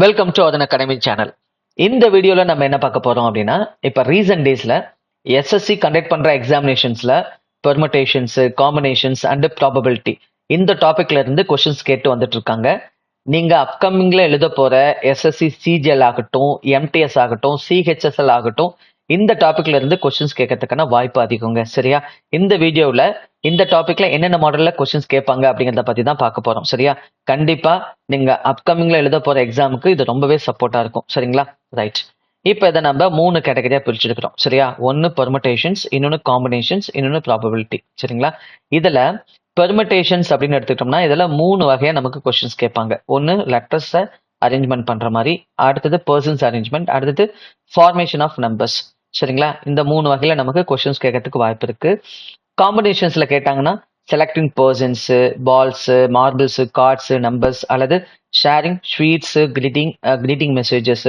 Welcome to அதன் academy channel. இந்த வீடியோல நம்ம என்ன பார்க்க போறோம் அப்படின்னா, இப்ப ரீசன்ட் டேஸ்ல எஸ்எஸ்சி கண்டக்ட் பண்ற எக்ஸாமினேஷன்ஸ்ல பெர்முடேஷன்ஸ், காம்பினேஷன்ஸ் அண்ட் ப்ராபபிலிட்டி இந்த டாபிக்ல இருந்து கொஸ்டின்ஸ் கேட்டு வந்துட்டு இருக்காங்க. நீங்க அப்கமிங்ல எழுத போற எஸ்எஸ்சி சிஜிஎல் ஆகட்டும், எம்டிஎஸ் ஆகட்டும், சிஹெச்எஸ்எல் ஆகட்டும், இந்த டாபிக்ல இருந்து கொஸ்டின்ஸ் கேட்கறதுக்கான வாய்ப்பு அதிகங்க. சரியா? இந்த வீடியோல இந்த டாபிக்ல என்னென்ன மாடல்ல கொஸ்டின்ஸ் கேட்பாங்க அப்படிங்கறத பத்தி தான் பார்க்க போறோம். சரியா? கண்டிப்பா நீங்க அப்கமிங்ல எழுத போற எக்ஸாமுக்கு இது ரொம்பவே சப்போர்ட்டா இருக்கும். சரிங்களா? ரைட். இப்போ இதை நம்ம 3 கேட்டகரியா பிரிச்சிருக்கிறோம். சரியா? ஒன்னு பெர்முடேஷன்ஸ், இன்னொன்னு காம்பினேஷன்ஸ், இன்னொன்னு ப்ராபபிலிட்டி. சரிங்களா? இதுல பெர்முடேஷன்ஸ் அப்படின்னு எடுத்துக்கிட்டோம்னா இதுல 3 வகையா நமக்கு கொஸ்டின்ஸ் கேட்பாங்க. ஒன்னு லெட்டர்ஸை அரேஞ்ச்மெண்ட் பண்ற மாதிரி, அடுத்தது பர்சன்ஸ் அரேஞ்ச்மெண்ட், அடுத்தது ஃபார்மேஷன் ஆஃப் நம்பர்ஸ். சரிங்களா? இந்த 3 வகையில நமக்கு கொஸ்டின்ஸ் கேட்கறதுக்கு வாய்ப்பு இருக்கு. காம்பினேஷன்ஸ்ல கேட்டாங்கன்னா selecting persons, balls, marbles, cards, numbers, அல்லது ஷேரிங் ஸ்வீட்ஸ், கிரீட்டிங் மெசேஜஸ்,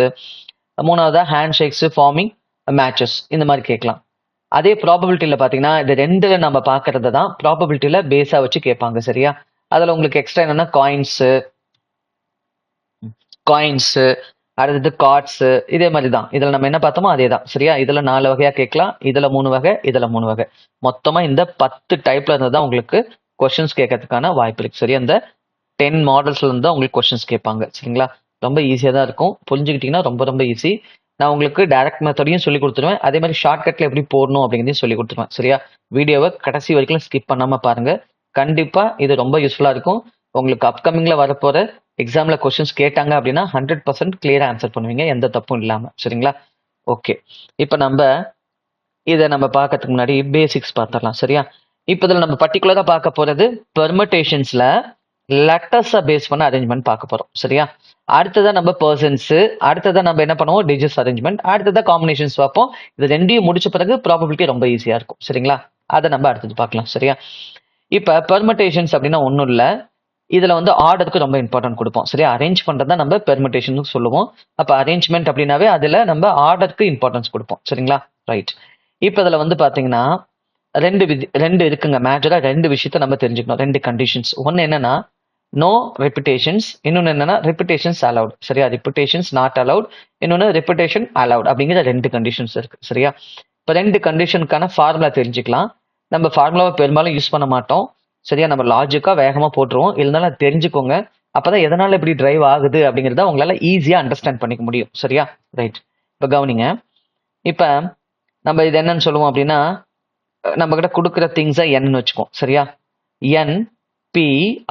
மூணாவதா ஹேண்ட் ஷேக்ஸ், ஃபார்மிங் மேட்சஸ், இந்த மாதிரி கேட்கலாம். அதே ப்ராபபிலிட்டியில பாத்தீங்கன்னா இது ரெண்டுல நம்ம பாக்குறத தான் ப்ராபபிலிட்டியில பேஸா வச்சு கேட்பாங்க. சரியா? அதுல உங்களுக்கு எக்ஸ்ட்ரா என்னன்னா காயின்ஸ், அடுத்தது கார்ட்ஸ், இதே மாதிரி தான். இதுல நம்ம என்ன பார்த்தோமோ அதே தான். சரியா? இதுல 4 வகையா கேட்கலாம், இதுல 3 வகை, இதுல 3 வகை. மொத்தமா இந்த 10 டைப்ல இருந்து தான் உங்களுக்கு கொஸ்டின்ஸ் கேட்கறதுக்கான வாய்ப்பு இருக்கு. சரியா? இந்த 10 மாடல்ஸ்ல இருந்து தான் உங்களுக்கு கொஸ்டின்ஸ் கேட்பாங்க. சரிங்களா? ரொம்ப ஈஸியா தான் இருக்கும். புரிஞ்சுக்கிட்டீங்கன்னா ரொம்ப ரொம்ப ஈஸி. நான் உங்களுக்கு டைரக்ட் மெத்தடையும் சொல்லி கொடுத்துருவேன், அதே மாதிரி ஷார்ட்கட்ல எப்படி போடணும் அப்படிங்கிறதையும் சொல்லி கொடுத்துருவேன். சரியா? வீடியோவை கடைசி வரைக்கும் ஸ்கிப் பண்ணாம பாருங்க. கண்டிப்பா இது ரொம்ப யூஸ்ஃபுல்லா இருக்கும். உங்களுக்கு அப்கமிங்ல வரப்போற எக்ஸாம்ல கொஸ்டின்ஸ் கேட்டாங்க அப்படின்னா 100% கிளியரா ஆன்சர் பண்ணுவீங்க, எந்த தப்பும் இல்லாம. சரிங்களா? ஓகே. இப்ப இதை நம்ம பார்க்கறதுக்கு முன்னாடி பேசிக்ஸ் பார்த்துடலாம். சரியா? இப்ப இதுல நம்ம பர்டிகுலரா பார்க்க போறது பெர்முடேஷன்ஸ்ல லெட்டர்ஸை பேஸ் பண்ண அரேஞ்ச்மெண்ட் பார்க்க போறோம். சரியா? அடுத்ததா நம்ம பர்சன்ஸ், அடுத்ததா நம்ம என்ன பண்ணுவோம், டிஜிட்ஸ் அரேஞ்ச்மெண்ட், அடுத்ததா காம்பினேஷன்ஸ் பார்ப்போம். இது ரெண்டையும் முடிச்ச பிறகு ப்ராபபிலிட்டி ரொம்ப ஈஸியா இருக்கும். சரிங்களா? அதை நம்ம அடுத்தது பார்க்கலாம். சரியா? இப்ப பெர்முடேஷன்ஸ் அப்படின்னா ஒன்றும் இல்லை, இதுல ஆர்டருக்கு ரொம்ப இம்பார்ட்டன்ட் கொடுப்போம். சரியா? அரேஞ்ச் பண்றதா நம்ம பெர்முடேஷன் சொல்லுவோம். அப்ப அரேஞ்ச்மெண்ட் அப்படின்னாவே அதுல நம்ம ஆர்டருக்கு இம்பார்ட்டன்ஸ் கொடுப்போம். சரிங்களா? ரைட். இப்ப இதுல பாத்தீங்கன்னா ரெண்டு இருக்குங்க. மேஜரா 2 விஷயத்த நம்ம தெரிஞ்சுக்கணும், 2 கண்டிஷன்ஸ். ஒன்னு என்னன்னா நோ ரெப்புடேஷன்ஸ், இன்னொன்னு என்னன்னா ரெப்புடேஷன்ஸ் அலவுட். சரியா? ரெப்புடேஷன்ஸ் நாட் அலவுட், இன்னொன்னு ரெப்புடேஷன் அலவுட் அப்படிங்கிற 2 கண்டிஷன்ஸ் இருக்கு. சரியா? இப்ப 2 கண்டிஷனுக்கான ஃபார்முலா தெரிஞ்சுக்கலாம். நம்ம ஃபார்முலாவை பெரும்பாலும் யூஸ் பண்ண மாட்டோம். சரியா? நம்ம லாஜிக்கா வேகமா போட்டுருவோம். இருந்தாலும் தெரிஞ்சுக்கோங்க, அப்பதான் எதனால இப்படி டிரைவ் ஆகுது அப்படிங்கறத உங்களால ஈஸியா அண்டர்ஸ்டாண்ட் பண்ணிக்க முடியும். சரியா? ரைட். இப்ப கவனிங்க. இப்ப நம்ம இது என்னன்னு சொல்லுவோம் அப்படின்னா, நம்ம கிட்ட கொடுக்குற திங்ஸை என்னு வச்சுக்கோம். சரியா? என் பி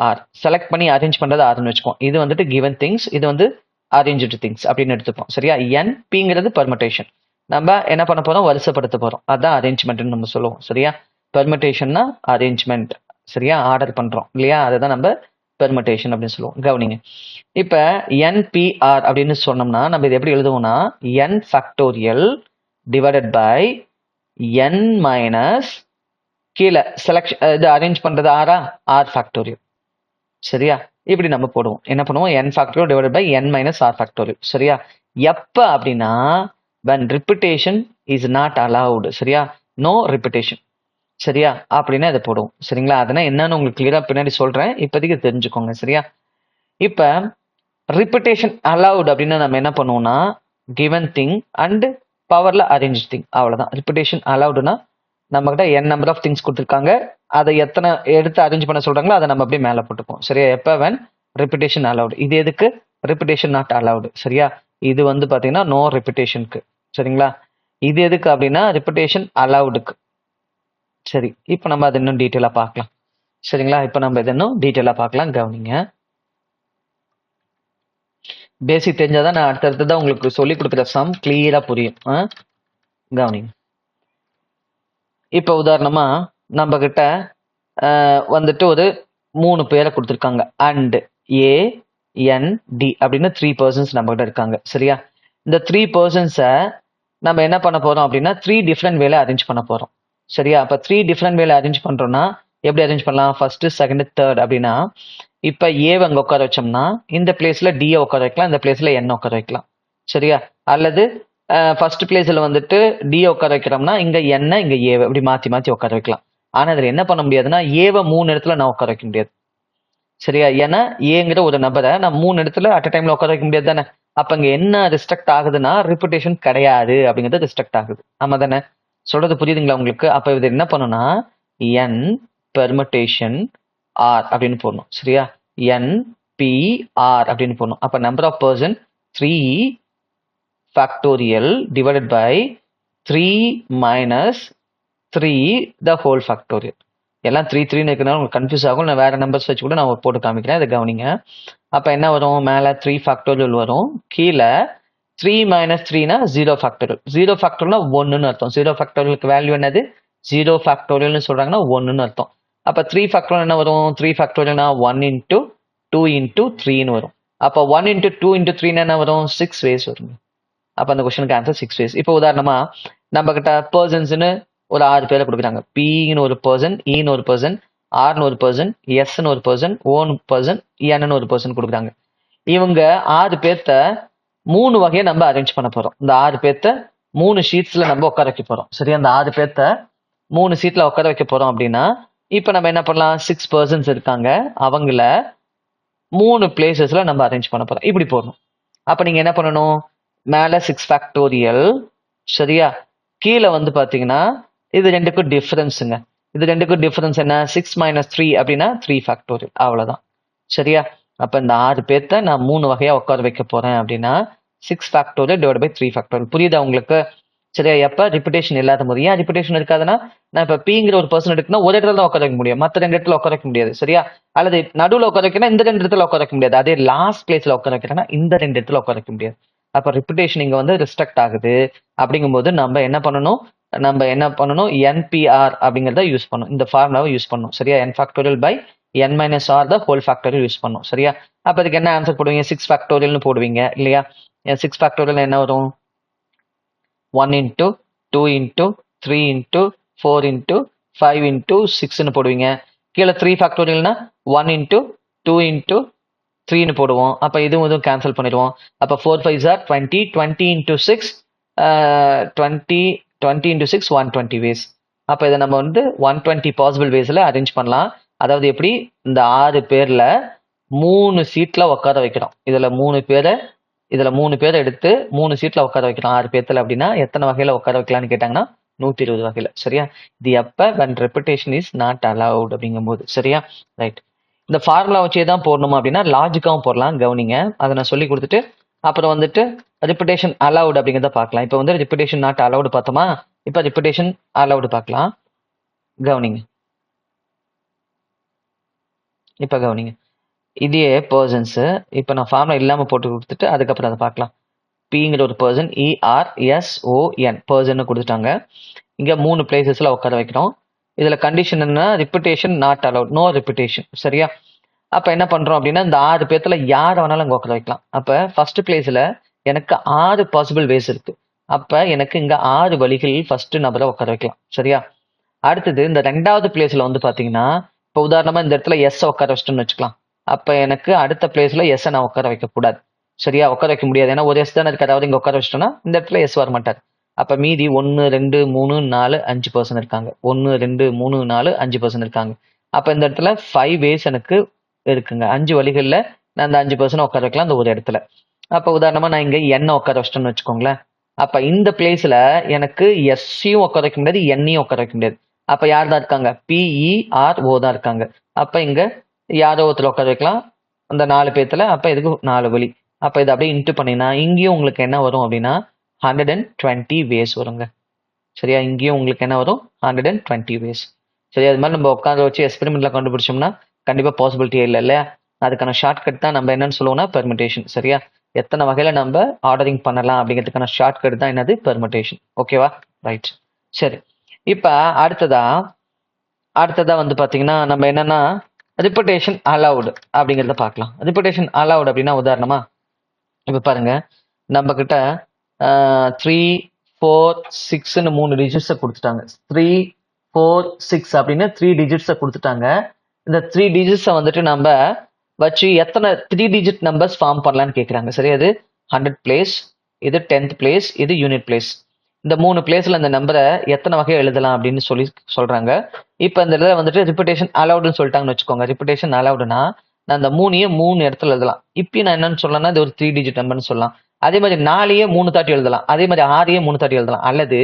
ஆர் செலக்ட் பண்ணி அரேஞ்ச் பண்றது ஆர்னு வச்சுக்கோம். இது கிவன் திங்ஸ், இது அரேஞ்சு திங்ஸ் அப்படின்னு எடுத்துப்போம். சரியா? என் பிங்கிறது பெர்முடேஷன். நம்ம என்ன பண்ண போறோம், வரிசைப்படுத்த போறோம். அதான் அரேஞ்ச்மெண்ட் நம்ம சொல்லுவோம். சரியா? பெர்முடேஷன்னா அரேஞ்ச்மெண்ட். சரியா? ஆர்டர் பண்றோம் இல்லையா? அதுதான் நம்ம பெர்முடேஷன் அப்படின்னு சொல்லுவோம். கவனிங்க. இப்ப என்பிஆர் அப்படின்னு சொன்னோம்னா நம்ம இது எப்படி எழுதுவோம்னா n factorial divided by n minus கீழே செலக்ஷன் இது அரேஞ்ச் பண்றது ஆர் ஃபேக்டோரியல். சரியா? இப்படி நம்ம போடுவோம். என்ன பண்ணுவோம், n factorial divided by n minus r factorial. சரியா? எப்ப அப்படின்னா when repetition is not allowed. சரியா? no repetition. சரியா? அப்படின்னா இதை போடுவோம். சரிங்களா? அதனால என்னன்னு உங்களுக்கு கிளியரா பின்னாடி சொல்றேன், இப்போதைக்கு தெரிஞ்சுக்கோங்க. சரியா? இப்ப ரிப்பிட்டேஷன் அலவுட் அப்படின்னு நம்ம என்ன பண்ணுவோம்னா கிவன் திங் அண்ட் பவர்ல அரேஞ்ச் திங், அவ்வளவுதான். ரிப்பிட்டேஷன் அலவுடுனா நம்ம கிட்ட n நம்பர் ஆஃப் திங்ஸ் கொடுத்துருக்காங்க, அதை எத்தனை எடுத்து அரேஞ்ச் பண்ண சொல்றாங்களோ அதை நம்ம அப்படியே மேல போட்டுப்போம். சரியா? எப்ப when ரிப்பிட்டேஷன் அலவுட். இது எதுக்கு, ரிப்பிட்டேஷன் நாட் அலவுடு. சரியா? இது பாத்தீங்கன்னா நோ ரிப்பிட்டேஷனுக்கு. சரிங்களா? இது எதுக்கு அப்படின்னா ரிப்பிட்டேஷன் அலவுடுக்கு. சரி, இப்போ நம்ம அதை இன்னும் டீட்டெயிலா பார்க்கலாம். சரிங்களா? இப்போ நம்ம இதை இன்னும் டீட்டெயிலா பார்க்கலாம். கவனிங்க. பேசிக் தெரிஞ்சாதான் நான் அடுத்தடுத்ததான் உங்களுக்கு சொல்லி கொடுக்குற சம் கிளியரா புரியும். கவனிங்க. இப்போ உதாரணமா நம்ம கிட்ட ஒரு 3 பேரை கொடுத்துருக்காங்க. அண்ட் ஏ என் டி அப்படின்னு 3 பர்சன்ஸ் நம்ம கிட்ட இருக்காங்க. சரியா? இந்த 3 பர்சன்ஸை நம்ம என்ன பண்ண போறோம் அப்படின்னா 3 டிஃப்ரெண்ட் வேல அரேஞ்ச் பண்ண போறோம். சரியா? அப்ப 3 டிஃப்ரெண்ட் வேல அரேஞ்ச் பண்றோம்னா எப்படி அரேஞ்ச் பண்ணலாம், ஃபர்ஸ்ட் செகண்ட் தேர்ட் அப்படின்னா இப்ப ஏவை அங்க உட்கார வச்சோம்னா இந்த பிளேஸ்ல டியை உட்கார வைக்கலாம், இந்த பிளேஸ்ல என்ன உட்கார வைக்கலாம். சரியா? அல்லது ஃபர்ஸ்ட் பிளேஸ்ல டியை உட்கார வைக்கிறோம்னா இங்க என்ன இங்க ஏவை இப்படி மாத்தி மாத்தி உட்கார வைக்கலாம். ஆனா இதுல என்ன பண்ண முடியாதுன்னா ஏவை 3 இடத்துல நான் உட்கார வைக்க முடியாது. சரியா? ஏன்னா ஏங்கிற ஒரு நபரை நான் 3 இடத்துல அட் அ டைம்ல உட்கார வைக்க முடியாது தானே. அப்ப இங்க என்ன ரெஸ்ட்ரிக்ட் ஆகுதுன்னா ரிப்பிட்டேஷன் கிடையாது அப்படிங்கிறது ரெஸ்ட்ரிக்ட் ஆகுது. ஆமா தானே? சொல்றது புரியுதுங்களா உங்களுக்கு? அப்ப இது என்ன பண்ணும்னா n பெர்முட்டேஷன் r அப்படின்னு போடணும். சரியா? n p r அப்படின்னு போடணும். அப்ப number of person 3 factorial divided by 3 minus 3 the whole factorial. எல்லாம் 3 3 இருக்கிறனால உங்களுக்கு கன்ஃபியூஸ் ஆகும். நான் வேற நம்பர்ஸ் வச்சு கூட நான் போட்டு காமிக்கிறேன். இதை கவனிங்க. அப்ப என்ன வரும்? மேல 3 ஃபேக்டோரியல் வரும். கீழே 3 மைனஸ் 3னா 0 ஃபேக்டோரியல். 0 ஃபேக்டோரியல்னா 1ன்னு அர்த்தம். 0 ஃபேக்டோரியலுக்கு வேல்யூ என்னது? 0 ஃபேக்டோரியல்னு சொல்றாங்கன்னா 1ன்னு அர்த்தம். அப்ப 3 ஃபேக்டோரியல் என்ன வரும்? 3 ஃபேக்டோரியல்னா 1 இன்டூ 2 இன்டூ 3ன்னு வரும். அப்ப 1 இன்டூ 2 இன்டூ 3 என்ன வரும்? 6 வேஸ் வரும். அப்ப அந்த கொஸ்டினுக்கு ஆன்சர் 6 வேஸ். இப்போ உதாரணமா நம்ம கிட்ட பர்சன்ஸ்னு ஒரு 6 பேரை கொடுக்குறாங்க. பின்னு ஒரு பர்சன், ஈன்னு ஒரு பர்சன், ஆர்னு ஒரு பர்சன், எஸ்ன்னு ஒரு பர்சன், ஓன்னு பர்சன், என்னு ஒரு பர்சன் கொடுக்குறாங்க. இவங்க 6 பேர்த்த 3 வகையை நம்ம அரேஞ்ச் பண்ண போறோம். இந்த 6 பேர்த்த 3 ஷீட்ஸ்ல நம்ம உட்கார வைக்க போறோம். சரி, அந்த 6 பேர்த்த 3 சீட்ல உட்கார வைக்க போறோம் அப்படின்னா இப்ப நம்ம என்ன பண்ணலாம்? 6 பர்சன்ஸ் இருக்காங்க, அவங்கள 3 பிளேசஸ்ல நம்ம அரேஞ்ச் பண்ண போறோம். இப்படி போடணும். அப்ப நீங்க என்ன பண்ணணும்? மேல 6 ஃபேக்டோரியல், சரியா? கீழே வந்து பாத்தீங்கன்னா இது ரெண்டுக்கும் டிஃபரன்ஸுங்க. இது ரெண்டுக்கும் டிஃபரன்ஸ் என்ன? 6 மைனஸ் 3 அப்படின்னா 3 ஃபேக்டோரியல். அவ்வளவுதான். சரியா? அப்ப இந்த 6 பேர்த்த நான் 3 வகையா உட்கார வைக்க போறேன் அப்படின்னா 6 ஃபேக்டோரியல் டிவைட் பை 3 ஃபேக்டோரியல். புரியுதா உங்களுக்கு? சரியா? எப்ப ரிப்பிட்டேஷன் இல்லாத போது. ஏன் ரிப்பிட்டேஷன் இருக்காதுன்னா நான் இப்ப பிங்கிற ஒரு பர்சன் எடுக்குன்னா ஒரு இடத்துல தான் உட்கார வைக்க முடியும், மற்ற 2 இடத்துல உட்கார வைக்க முடியாது. சரியா? அல்லது நடுவில் உட்கார வைக்கணும், இந்த 2 இடத்துல உட்கார வைக்க முடியாது. அதே லாஸ்ட் பிளேஸ்ல உட்கார வைக்கிறேன்னா இந்த 2 இடத்துல உட்கார வைக்க முடியாது. அப்ப ரிப்பிட்டேஷன் இங்க வந்து ரெஸ்ட்ரிக்ட் ஆகுது. அப்படிங்கும்போது நம்ம என்ன பண்ணணும்? NPR அப்படிங்கிறத யூஸ் பண்ணணும். இந்த ஃபார்முலாவை யூஸ் பண்ணணும். சரியா? n factorial by n minus r the whole factorial use பண்ணணும். சரியா? அப்ப அதுக்கு என்ன ஆன்சர் போடுவீங்க? 6 ஃபேக்டோரியல்னு போடுவீங்க இல்லையா? 6 ஃபேக்டோரியல் என்ன வரும்? 1 into 2 into 3 into 4 into 5 into 6ன்னு போடுவீங்க. கீழே 3 ஃபேக்டோரியல்னா 1 இன்டூ 2 இன்டூ 3ன்னு போடுவோம். அப்ப இதுவும் கேன்சல் பண்ணிடுவோம். அப்ப 4 5 ஆர் 20, 20 இன்டூ 6 20 இன்டூ 6 120 வேஸ். அப்ப இதை நம்ம வந்து 120 பாசிபிள் வேஸ்ல அரேஞ்ச் பண்ணலாம். அதாவது எப்படி? இந்த 6 பேர்ல 3 சீட்ல உட்கார வைக்கிறோம். இதுல 3 பேரை எடுத்து 3 சீட்ல உட்கார வைக்கிறோம் 6 பேர்த்துல. அப்படின்னா எத்தனை வகையில உட்கார வைக்கலாம்னு கேட்டாங்கன்னா 120 வகையில. சரியா? இது எப்ப? when repetition is not allowed அப்படிங்கும் போது. சரியா? ரைட். இந்த ஃபார்முலா வச்சே தான் போடணுமா அப்படின்னா லாஜிக்காவும் போடலாம். கவனிங்க, அதை நான் சொல்லி கொடுத்துட்டு அப்புறம் வந்துட்டு ரிப்பிட்டேஷன் அலவுட் அப்படிங்கிறத பார்க்கலாம். இப்போ வந்து ரிப்பிட்டேஷன் நாட் அலவுடு பார்த்தோமா? இப்போ ரிப்பிட்டேஷன் அலவுடு பார்க்கலாம். கவனிங்க, இப்போ கவனிங்க, இதே பர்சன்ஸ் இப்போ நான் ஃபார்முலா இல்லாமல் போட்டு கொடுத்துட்டு அதுக்கப்புறம் அதை பார்க்கலாம். பிங்கிற ஒரு பர்சன், ERSON பர்சன் கொடுத்துட்டாங்க. இங்கே 3 பிளேசஸ்ல உட்கார வைக்கிறோம். இதுல கண்டிஷன் என்ன? Repetition not allowed, no repetition. சரியா? அப்ப என்ன பண்றோம் அப்படின்னா இந்த 6 பேர்த்துல யாரை வேணாலும் அங்க உட்கார வைக்கலாம். அப்ப ஃபர்ஸ்ட் பிளேஸ்ல எனக்கு 6 பாசிபிள் வேஸ் இருக்கு. அப்ப எனக்கு இங்க 6 வழிகள் ஃபர்ஸ்ட் நபரை உட்கார வைக்கலாம். சரியா? அடுத்தது இந்த 2வது பிளேஸ்ல வந்து பாத்தீங்கன்னா இப்போ உதாரணமா இந்த இடத்துல எஸ் உட்கார வச்சிட்டோம்னு வச்சுக்கலாம். அப்ப எனக்கு அடுத்த பிளேஸ்ல எஸ் நான் உட்கார வைக்க கூடாது. சரியா? உட்கார வைக்க முடியாது. ஏன்னா ஒரு எஸ் தானே இருக்கு. அதாவது இங்க உட்கார வச்சிட்டோம்னா இந்த இடத்துல எஸ் வர மாட்டார். அப்ப மீதி 1 2 3 4 5 பர்சன் இருக்காங்க. 1 2 3 4 5 பர்சன் இருக்காங்க. அப்ப இந்த இடத்துல 5 வேஸ் எனக்கு இருக்குங்க. 5 வழிகள்ல நான் அந்த 5 பர்சன் உட்கார வைக்கலாம் அந்த ஒரு இடத்துல. அப்ப உதாரணமா நான் இங்க என்ன உட்கார வச்சிட்டேன்னு வச்சுக்கோங்களேன். அப்ப இந்த பிளேஸ்ல எனக்கு எஸ்ஸையும் உட்கார வைக்க முடியாது, என்னையும் உட்கார வைக்க முடியாது. அப்ப யார் தான் இருக்காங்க? PERO தான் இருக்காங்க. அப்ப இங்க யாரோ ஒருத்தர் உட்கார வைக்கலாம் அந்த 4 பேர்த்துல. அப்ப இதுக்கு 4 வழி. அப்ப இதை அப்படியே இன்ட்டு பண்ணினா இங்கேயும் உங்களுக்கு என்ன வரும் அப்படின்னா 120 வேஸ் வருங்க. சரியா? இங்கேயும் உங்களுக்கு என்ன வரும்? 120 வேஸ். சரியா? அது மாதிரி நம்ம உட்கார வச்சு எக்ஸ்பெரிமெண்ட்ல கண்டுபிடிச்சோம்னா கண்டிப்பா பாசிபிலிட்டியே இல்லை இல்லையா? அதுக்கான ஷார்ட்கட் தான் நம்ம என்னன்னு சொல்லுவோம்னா பெர்முட்டேஷன். சரியா? எத்தனை வகையில நம்ம ஆர்டரிங் பண்ணலாம் அப்படிங்கிறதுக்கான ஷார்ட்கட் தான் என்னது? பெர்முட்டேஷன். ஓகேவா? ரைட். சரி, இப்ப அடுத்ததா வந்து பாத்தீங்கன்னா நம்ம என்னன்னா ரிப்பிட்டேஷன் அலவுடு அப்படிங்கிறத பார்க்கலாம். ரிப்பிட்டேஷன் அலவுட் அப்படின்னா உதாரணமா இப்ப பாருங்க, நம்ம கிட்ட 3 4 6ன்னு 3 டிஜிட்ஸை கொடுத்துட்டாங்க. 3 4 6 அப்படின்னு 3 டிஜிட்ஸை கொடுத்துட்டாங்க. இந்த 3 டிஜிட்ஸை வந்துட்டு நம்ம வச்சு எத்தனை 3 டிஜிட் நம்பர்ஸ் ஃபார்ம் பண்ணலான்னு கேட்குறாங்க. சரி, அது 100 பிளேஸ், இது 10th பிளேஸ், இது யூனிட் பிளேஸ். இந்த 3 பிளேஸ்ல இந்த நம்பரை எத்தனை வகையை எழுதலாம் அப்படின்னு சொல்றாங்க. இப்போ இந்த இதில் வந்துட்டு ரிப்பிட்டேஷன் அலவுடுன்னு சொல்லிட்டாங்கன்னு வச்சுக்கோங்க. ரிப்பிட்டேஷன் அலவுடுனா நான் அந்த 3ஐயே 3 இடத்துல எழுதலாம். இப்பயும் நான் என்னன்னு சொல்லலாம்னா இது ஒரு 3 டிஜிட் நம்பர்னு சொல்லலாம். அதே மாதிரி 4ஐயே 3 தாட்டி எழுதலாம். அதே மாதிரி 6ஐயே 3 தாட்டி எழுதலாம். அல்லது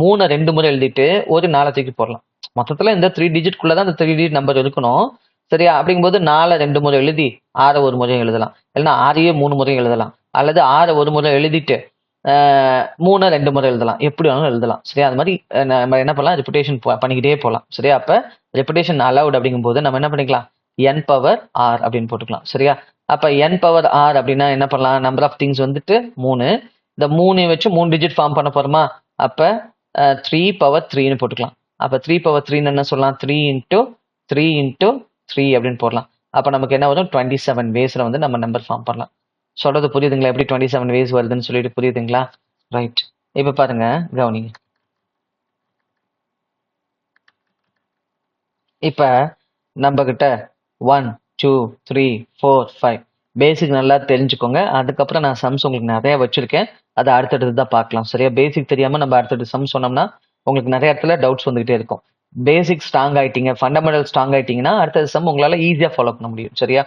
3 2 முறை எழுதிட்டு ஒரு 4 தூக்கி போடலாம். மொத்தத்துல இந்த 3 டிஜிட்குள்ள தான் இந்த 3 டிஜிட் நம்பர் இருக்கணும். சரியா? அப்படிங்கும்போது 4 2 முறை எழுதி 6 ஒரு முறை எழுதலாம். இல்லைன்னா 6ஐயே 3 முறை எழுதலாம். அல்லது 6 ஒரு முறை எழுதிட்டு 3 2 முறை எழுதலாம். எப்படி வேணாலும் எழுதலாம். சரியா? அது மாதிரி நம்ம என்ன பண்ணலாம், ரிப்பிட்டேஷன் பண்ணிக்கிட்டே போகலாம். சரியா? அப்ப ரிப்பிட்டேஷன் அலவுட் அப்படிங்கும்போது நம்ம என்ன பண்ணிக்கலாம், n பவர் r அப்படின்னு போட்டுக்கலாம். சரியா? அப்ப n பவர் r அப்படின்னா என்ன பண்ணலாம், நம்பர் ஆஃப் திங்ஸ் வந்துட்டு 3. இந்த 3 வச்சு 3 டிஜிட் ஃபார்ம் பண்ண போறோமா, அப்ப 3 பவர் 3ன்னு போட்டுக்கலாம். அப்ப 3 பவர் 3ன்னு என்ன சொல்லலாம், 3 இன்டூ 3 இன்டூ 3 அப்படின்னு போடலாம். அப்ப நமக்கு என்ன வரும், 27 வேஸ்ல வந்து நம்ம நம்பர் ஃபார்ம் பண்ணலாம். சொல்றது புரியுதுங்களா, எப்படி 27 வேஸ் வருதுன்னு சொல்லிட்டு புரியுதுங்களா? ரைட். இப்ப பாருங்க, கவனிங்க. இப்ப நம்ம கிட்ட 1 2 3 4 5 பேசிக் நல்லா தெரிஞ்சுக்கோங்க. அதுக்கப்புறம் நான் சம்ஸ் உங்களுக்கு நிறைய வச்சிருக்கேன். அதை அடுத்தடுத்து தான் பார்க்கலாம். சரியா? பேசிக் தெரியாம நம்ம அடுத்தடுத்து சம் சொன்னோம்னா உங்களுக்கு நிறைய இடத்துல டவுட்ஸ் வந்துகிட்டே இருக்கும். பேசிக் ஸ்ட்ராங் ஆயிட்டீங்க, ஃபண்டமெண்டல் ஸ்ட்ராங் ஆயிட்டீங்கன்னா அடுத்த சம் உங்களால ஈஸியா ஃபாலோ பண்ண முடியும். சரியா?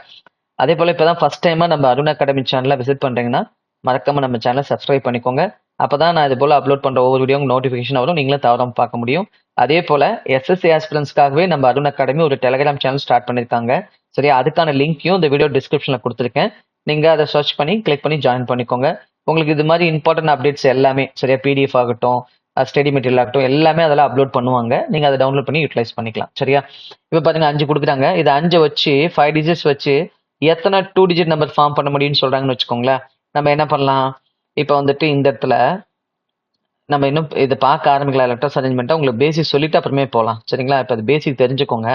அதே போல இப்பதான் ஃபர்ஸ்ட் டைமா நம்ம அருண் அகாடமி சேனலை விசிட் பண்றீங்கன்னா மறக்காம நம்ம சேனலை சப்ஸ்கிரைப் பண்ணிக்கோங்க. அப்பதான் நான் இது போல அப்லோட் பண்ற ஒவ்வொரு வீடியோ நோட்டிபிகேஷன் வரும், நீங்களும் தவறாம பார்க்க முடியும். அதே போல எஸ்எஸ்சி ஆஸ்பிரன்ஸ்க்காகவே நம்ம அருண் அகாடமி ஒரு டெலிகிராம் சேனல் ஸ்டார்ட் பண்ணிருக்காங்க. சரியா? அதுக்கான லிங்க்கையும் இந்த வீடியோ டிஸ்கிரிப்ஷன்ல கொடுத்துருக்கேன். நீங்க அதை சர்ச் பண்ணி கிளிக் பண்ணி ஜாயின் பண்ணிக்கோங்க. உங்களுக்கு இது மாதிரி இம்பார்ட்டன்ட் அப்டேட்ஸ் எல்லாமே, சரியா, பிடிஎஃப் ஆகட்டும், ஸ்டடி மெட்டீரியல் ஆகட்டும், எல்லாமே அதெல்லாம் அப்லோட் பண்ணுவாங்க. நீங்க அதை டவுன்லோட் பண்ணி யூட்டிலைஸ் பண்ணிக்கலாம். சரியா? இப்ப பாருங்க 5 கொடுக்குறாங்க. இது 5 வச்சு 5 டிஜிட்ஸ் வச்சு எத்தனை 2 டிஜிட் நம்பர் ஃபார்ம் பண்ண முடியும்னு சொல்றாங்கன்னு வச்சுக்கோங்களேன். நம்ம என்ன பண்ணலாம், இப்போ வந்துட்டு இந்த இடத்துல நம்ம இன்னும் இதை பார்க்க ஆரம்பிக்கலாம். லெட்டர்ஸ் அரேஞ்ச்மெண்ட்டை உங்களுக்கு பேசிக் சொல்லிட்டு அப்புறமே போகலாம். சரிங்களா? இப்போ அது பேசிக் தெரிஞ்சுக்கோங்க.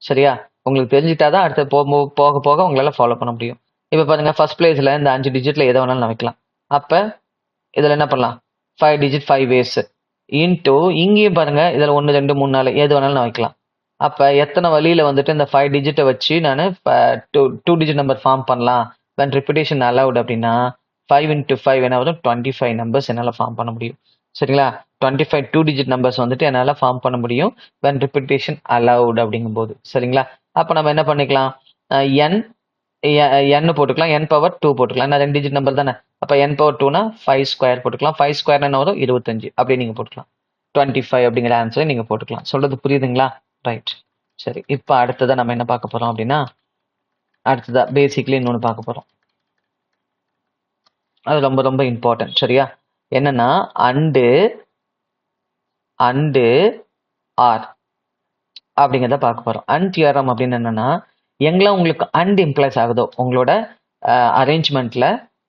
சரியா? உங்களுக்கு தெரிஞ்சுட்டாதான் அடுத்து போக போக உங்களால ஃபாலோ பண்ண முடியும். இப்போ பாருங்க, ஃபர்ஸ்ட் பிளேஸ்ல இந்த 5 டிஜிட்ல எதை வேணாலும் நான் வைக்கலாம். அப்ப இதுல என்ன பண்ணலாம், 5 டிஜிட் 5 வேஸ் இன்டூ இங்கேயும் பாருங்க, இதுல 1 2 3 4 எது வேணாலும் நான் வைக்கலாம். அப்ப எத்தனை வழியில வந்துட்டு இந்த 5 டிஜிட்டை வச்சு நான் 2 டிஜிட் நம்பர் ஃபார்ம் பண்ணலாம் when repetition allowed அப்படின்னா 5 into 5 என்ன வரும், 25 நம்பர்ஸ் என்னால ஃபார்ம் பண்ண முடியும். சரிங்களா? 25 2 டிஜிட் நம்பர்ஸ் வந்துட்டு என்னால ஃபார்ம் பண்ண முடியும் when repetition allowed அப்படிங்கும்போது. சரிங்களா? அப்ப நம்ம என்ன பண்ணிக்கலாம், n போட்டுக்கலாம், n பவர் 2 போட்டுக்கலாம். என்ன 2 டிஜிட் நம்பர் தானே, அப்ப n பவர் 2னா 5 ஸ்கொயர் போட்டுக்கலாம். 5 ஸ்கொயர் என்ன வரும், 25. அப்படியே நீங்க போட்டுக்கலாம். 25 அப்படிங்கிற ஆன்சரை நீங்க போட்டுக்கலாம். சொல்றது புரியுதுங்களா? ரைட். சரி, இப்ப அடுத்ததா நம்ம என்ன பார்க்க போறோம் அப்படின்னா, அடுத்ததா பேசிக்லி இன்னொன்னு பார்க்க போறோம். அது ரொம்ப ரொம்ப இம்பார்ட்டன்ட். சரியா? என்னன்னா அண்டு ஆர் அப்படிங்கிறத பார்க்க போறோம். அண்ட் தியரம் அப்படின்னு என்னன்னா, எங்கெல்லாம் உங்களுக்கு அண்ட் இம்ப்ளைஸ் ஆகுதோ உங்களோட அரேஞ்ச்மெண்ட்ல,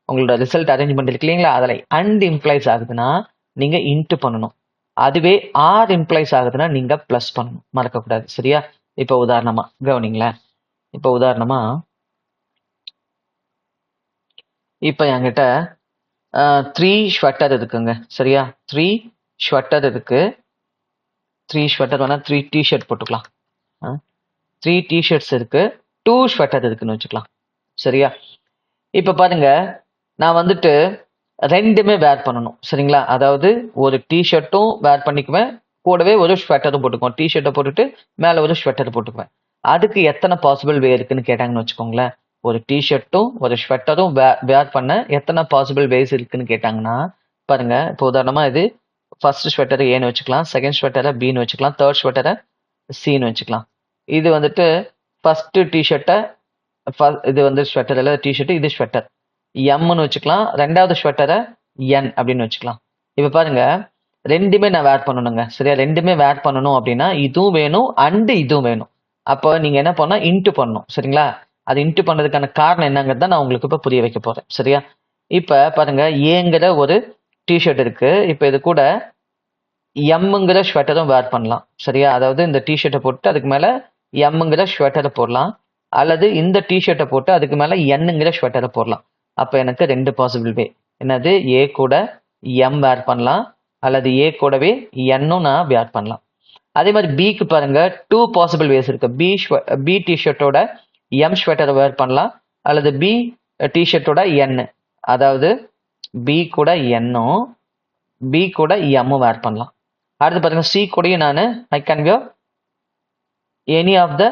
உங்களோட ரிசல்ட் அரேஞ்ச்மெண்ட் இருக்கு இல்லைங்களா, அதில் அண்ட் இம்ப்ளைஸ் ஆகுதுன்னா நீங்க இன்ட்டு பண்ணணும். அதுவே ஆர் இம்ப்ளைஸ் ஆகுதுன்னா நீங்க பிளஸ் பண்ணணும், மறக்கக்கூடாது. சரியா? இப்போ உதாரணமா கவனிங்களேன். இப்போ உதாரணமா இப்போ என்கிட்ட 3 ஸ்வெட்டர் இருக்குங்க. சரியா? 3 ஸ்வெட்டர் இருக்கு. 3 ஸ்வெட்டர் வேணா 3 டிஷர்ட் போட்டுக்கலாம். 3 டிஷர்ட்ஸ் இருக்கு, 2 ஸ்வெட்டர் இருக்குன்னு வச்சுக்கலாம். சரியா? இப்ப பாருங்க, நான் வந்துட்டு ரெண்டுமே வேர் பண்ணணும். சரிங்களா? அதாவது ஒரு டிஷர்ட்டும் வேர் பண்ணிக்குவேன், கூடவே ஒரு ஸ்வெட்டரும் போட்டுக்குவேன். டிஷர்ட்டை போட்டுட்டு மேல ஒரு ஸ்வெட்டர் போட்டுக்குவேன். அதுக்கு எத்தனை பாசிபிள் வே இருக்குன்னு கேட்டாங்கன்னு வச்சுக்கோங்களேன். ஒரு டிஷர்ட்டும் ஒரு ஸ்வெட்டரும் வேர் பண்ண எத்தனை பாசிபிள் வேஸ் இருக்குன்னு கேட்டாங்கன்னா, பாருங்க, இப்போ உதாரணமா இது ஃபர்ஸ்ட் ஸ்வெட்டரை ஏன்னு வச்சுக்கலாம், செகண்ட் ஸ்வெட்டரை பின்னு வச்சுக்கலாம், தேர்ட் ஸ்வெட்டரை சின்னு வச்சுக்கலாம். இது வந்துட்டு ஃபர்ஸ்ட் டிஷர்ட்டை, இது வந்து ஸ்வெட்டர் இல்லை, டிஷர்ட், இது ஸ்வெட்டர் எம்னு வச்சுக்கலாம். ரெண்டாவது ஸ்வெட்டரை என் அப்படின்னு வச்சுக்கலாம். இப்போ பாருங்க, ரெண்டுமே நான் வேர் பண்ணணுங்க. சரியா? ரெண்டுமே வேர் பண்ணணும் அப்படின்னா இதுவும் வேணும் அண்டு இதுவும் வேணும். அப்போ நீங்க என்ன பண்ணா இன்ட்டு பண்ணணும். சரிங்களா? அது இன்ட்டு பண்றதுக்கான காரணம் என்னங்கிறத நான் உங்களுக்கு இப்போ புரிய வைக்க போறேன். சரியா? இப்போ பாருங்க, ஏங்கிற ஒரு டிஷர்ட் இருக்கு. இப்போ இது கூட எம்ங்கிற ஸ்வெட்டரும் வேர் பண்ணலாம். சரியா? அதாவது இந்த டிஷர்ட்டை போட்டு அதுக்கு மேல எம்ங்கிற ஸ்வெட்டரை போடலாம், அல்லது இந்த டிஷர்ட்டை போட்டு அதுக்கு மேல என்னங்கிற ஸ்வெட்டரை போடலாம். அப்போ எனக்கு 2 பாசிபிள் வே. என்னது, ஏ கூட எம் வேர் பண்ணலாம், அல்லது ஏ கூடவே என்னும் நான் வேர் பண்ணலாம். அதே மாதிரி பிக்கு பாருங்க 2 பாசிபிள் வேஸ் இருக்கு. பி டிஷர்ட்டோட எம் ஸ்வெட்டரை வேர் பண்ணலாம், அல்லது பி டிஷர்ட்டோட என், அதாவது பி கூட என்னும் பி கூட எம்மும் வேர் பண்ணலாம். அடுத்து பாருங்க, சி கூடயும் நான் I can wear any of the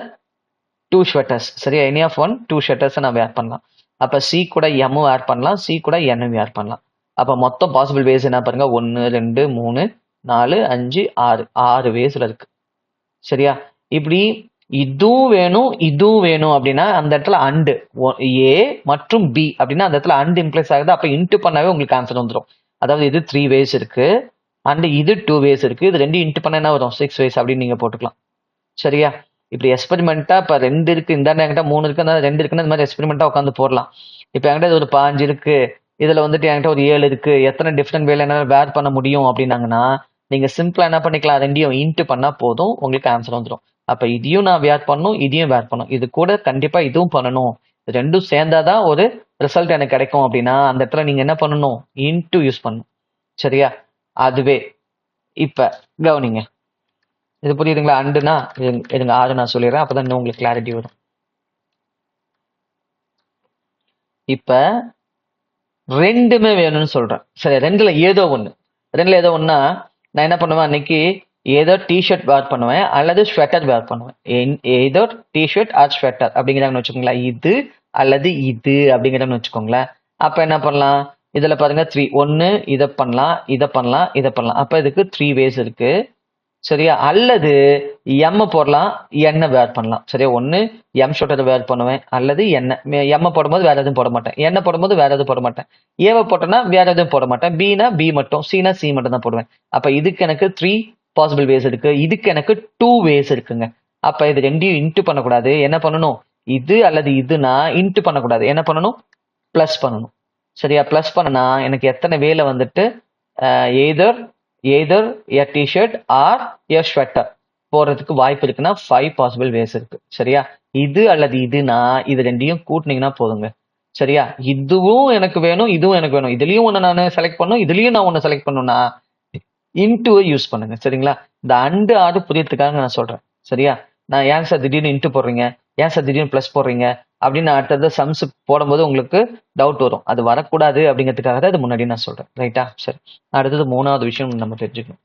2 sweaters. சரியா? எனி ஆஃப் ஒன் 2 ஸ்வெட்டர்ஸை நான் வேர் பண்ணலாம். அப்போ சி கூட எம்மும் வேர் பண்ணலாம், சி கூட என்னும் வேர் பண்ணலாம். அப்போ மொத்தம் பாசிபிள் வேஸ் என்ன பாருங்க, 1 2 3 4 5 6 6 வேஸ்ல இருக்கு. சரியா? இப்படி இதுவும் வேணும் இதுவும் வேணும் அப்படின்னா அந்த இடத்துல அண்டு ஏ மற்றும் பி அப்படின்னா அந்த இடத்துல அண்டு இம்ப்ளைஸ் ஆகுது. அப்போ இன்ட்டு பண்ணாவே உங்களுக்கு ஆன்சர் வந்துடும். அதாவது இது 3 வேஸ் இருக்கு அண்ட் இது 2 வேஸ் இருக்கு. இது ரெண்டு இன்ட்டு பண்ண என்ன வரும், 6 வேஸ் அப்படின்னு நீங்க போட்டுக்கலாம். சரியா? இப்படி எக்ஸ்பெரிமெண்ட்டா இப்போ 2 இருக்கு, இந்த என்கிட்ட 3 இருக்கு, அந்த 2 இருக்குன்னு இந்த மாதிரி எக்ஸ்பெரிமெண்ட்டா உட்காந்து போடலாம். இப்போ என்கிட்ட இது ஒரு 5 இருக்கு, இதுல வந்துட்டு என்கிட்ட ஒரு 7 இருக்கு, எத்தனை டிஃப்ரெண்ட் வேலை என்னால வேர் பண்ண முடியும் அப்படின்னாங்கன்னா நீங்க சிம்பிளா என்ன பண்ணிக்கலாம், ரெண்டையும் இன்ட்டு பண்ணா போதும், உங்களுக்கு ஆன்சர் வந்துடும். அப்ப இதையும் நான் வேர் பண்ணும், இதையும் வேர் பண்ணும், இது கூட கண்டிப்பா இதுவும் பண்ணணும், ரெண்டும் சேர்ந்தாதான் ஒரு ரிசல்ட் எனக்கு கிடைக்கும் அப்படின்னா அந்த இடத்துல நீங்க என்ன பண்ணணும், இன்ட்டு யூஸ் பண்ணணும். சரியா? அதுவே இப்ப கவனிங்க, இது புரியுதுங்களா? அண்டுனா இதுங்க 6 நான் சொல்லிடுறேன், அப்பதான் இன்னும் உங்களுக்கு கிளாரிட்டி வரும். இப்ப ரெண்டுமே வேணும்னு சொல்றேன். சரி, ரெண்டுல ஏதோ ஒண்ணுனா நான் என்ன பண்ணுவேன், அன்னைக்கு ஏதோ டிஷர்ட் வேர் பண்ணுவேன் அல்லது ஸ்வெட்டர் வேர் பண்ணுவேன். ஏதோ டிஷர்ட் ஆர் ஸ்வெட்டர் அப்படிங்கிறாங்கன்னு வச்சுக்கோங்களேன், இது அல்லது இது அப்படிங்கிறாங்கன்னு வச்சுக்கோங்களேன். அப்ப என்ன பண்ணலாம், இதுல பாருங்க 3 ஒன்னு இதை பண்ணலாம், இதை பண்ணலாம், இதை பண்ணலாம். அப்ப இதுக்கு 3 வேஸ் இருக்கு. சரியா? அல்லது எம் போடலாம், என்ன வேர் பண்ணலாம். சரியா? ஒன்னு எம் ஷோட்டர் வேர் பண்ணுவேன் அல்லது என்ன எம் போடும்போது வேற எதுவும் போட மாட்டேன், என்ன போடும்போது வேற எதுவும் போட மாட்டேன், ஏவை போட்டேன்னா வேற எதுவும் போட மாட்டேன், பினா பி மட்டும், சினா சி மட்டும் தான் போடுவேன். அப்ப இதுக்கு எனக்கு 3 பாசிபிள் வேஸ் இருக்கு, இதுக்கு எனக்கு 2 வேஸ் இருக்குங்க. அப்ப இது ரெண்டையும் இன்ட்டு பண்ணக்கூடாது, என்ன பண்ணணும், இது அல்லது இதுனா இன்ட்டு பண்ணக்கூடாது, என்ன பண்ணணும், பிளஸ் பண்ணணும். சரியா? பிளஸ் பண்ணனா எனக்கு எத்தனை வேலை வந்துட்டு either a t-shirt or a sweater போறதுக்கு வாய்ப்பு இருக்குன்னா 5 பாசிபிள் வேஸ் இருக்கு. சரியா? இது அல்லது இதுனா இது ரெண்டையும் கூட்டினீங்கன்னா போதுங்க. சரியா? இதுவும் எனக்கு வேணும், இதுவும் எனக்கு வேணும், இதுலயும் ஒண்ணு நான் செலக்ட் பண்ணும், இதுலயும் நான் ஒண்ணு செலக்ட் பண்ணணும்னா இன்டு யூஸ் பண்ணுங்க. சரிங்களா? இந்த அண்டு ஆடு புரியறதுக்காக நான் சொல்றேன். சரியா? நான் ஏன் சார் திடீர்னு இன்ட்டு போடுறீங்க, ஏன் சார் திடீர்னு பிளஸ் போடுறீங்க அப்படின்னு அடுத்தது சம்ஸ் போடும்போது உங்களுக்கு டவுட் வரும். அது வரக்கூடாது அப்படிங்கிறதுக்காக தான் இது முன்னாடி நான் சொல்றேன். ரைட்டா? சரி, அடுத்தது 3வது விஷயம் நம்ம தெரிஞ்சுக்கணும்.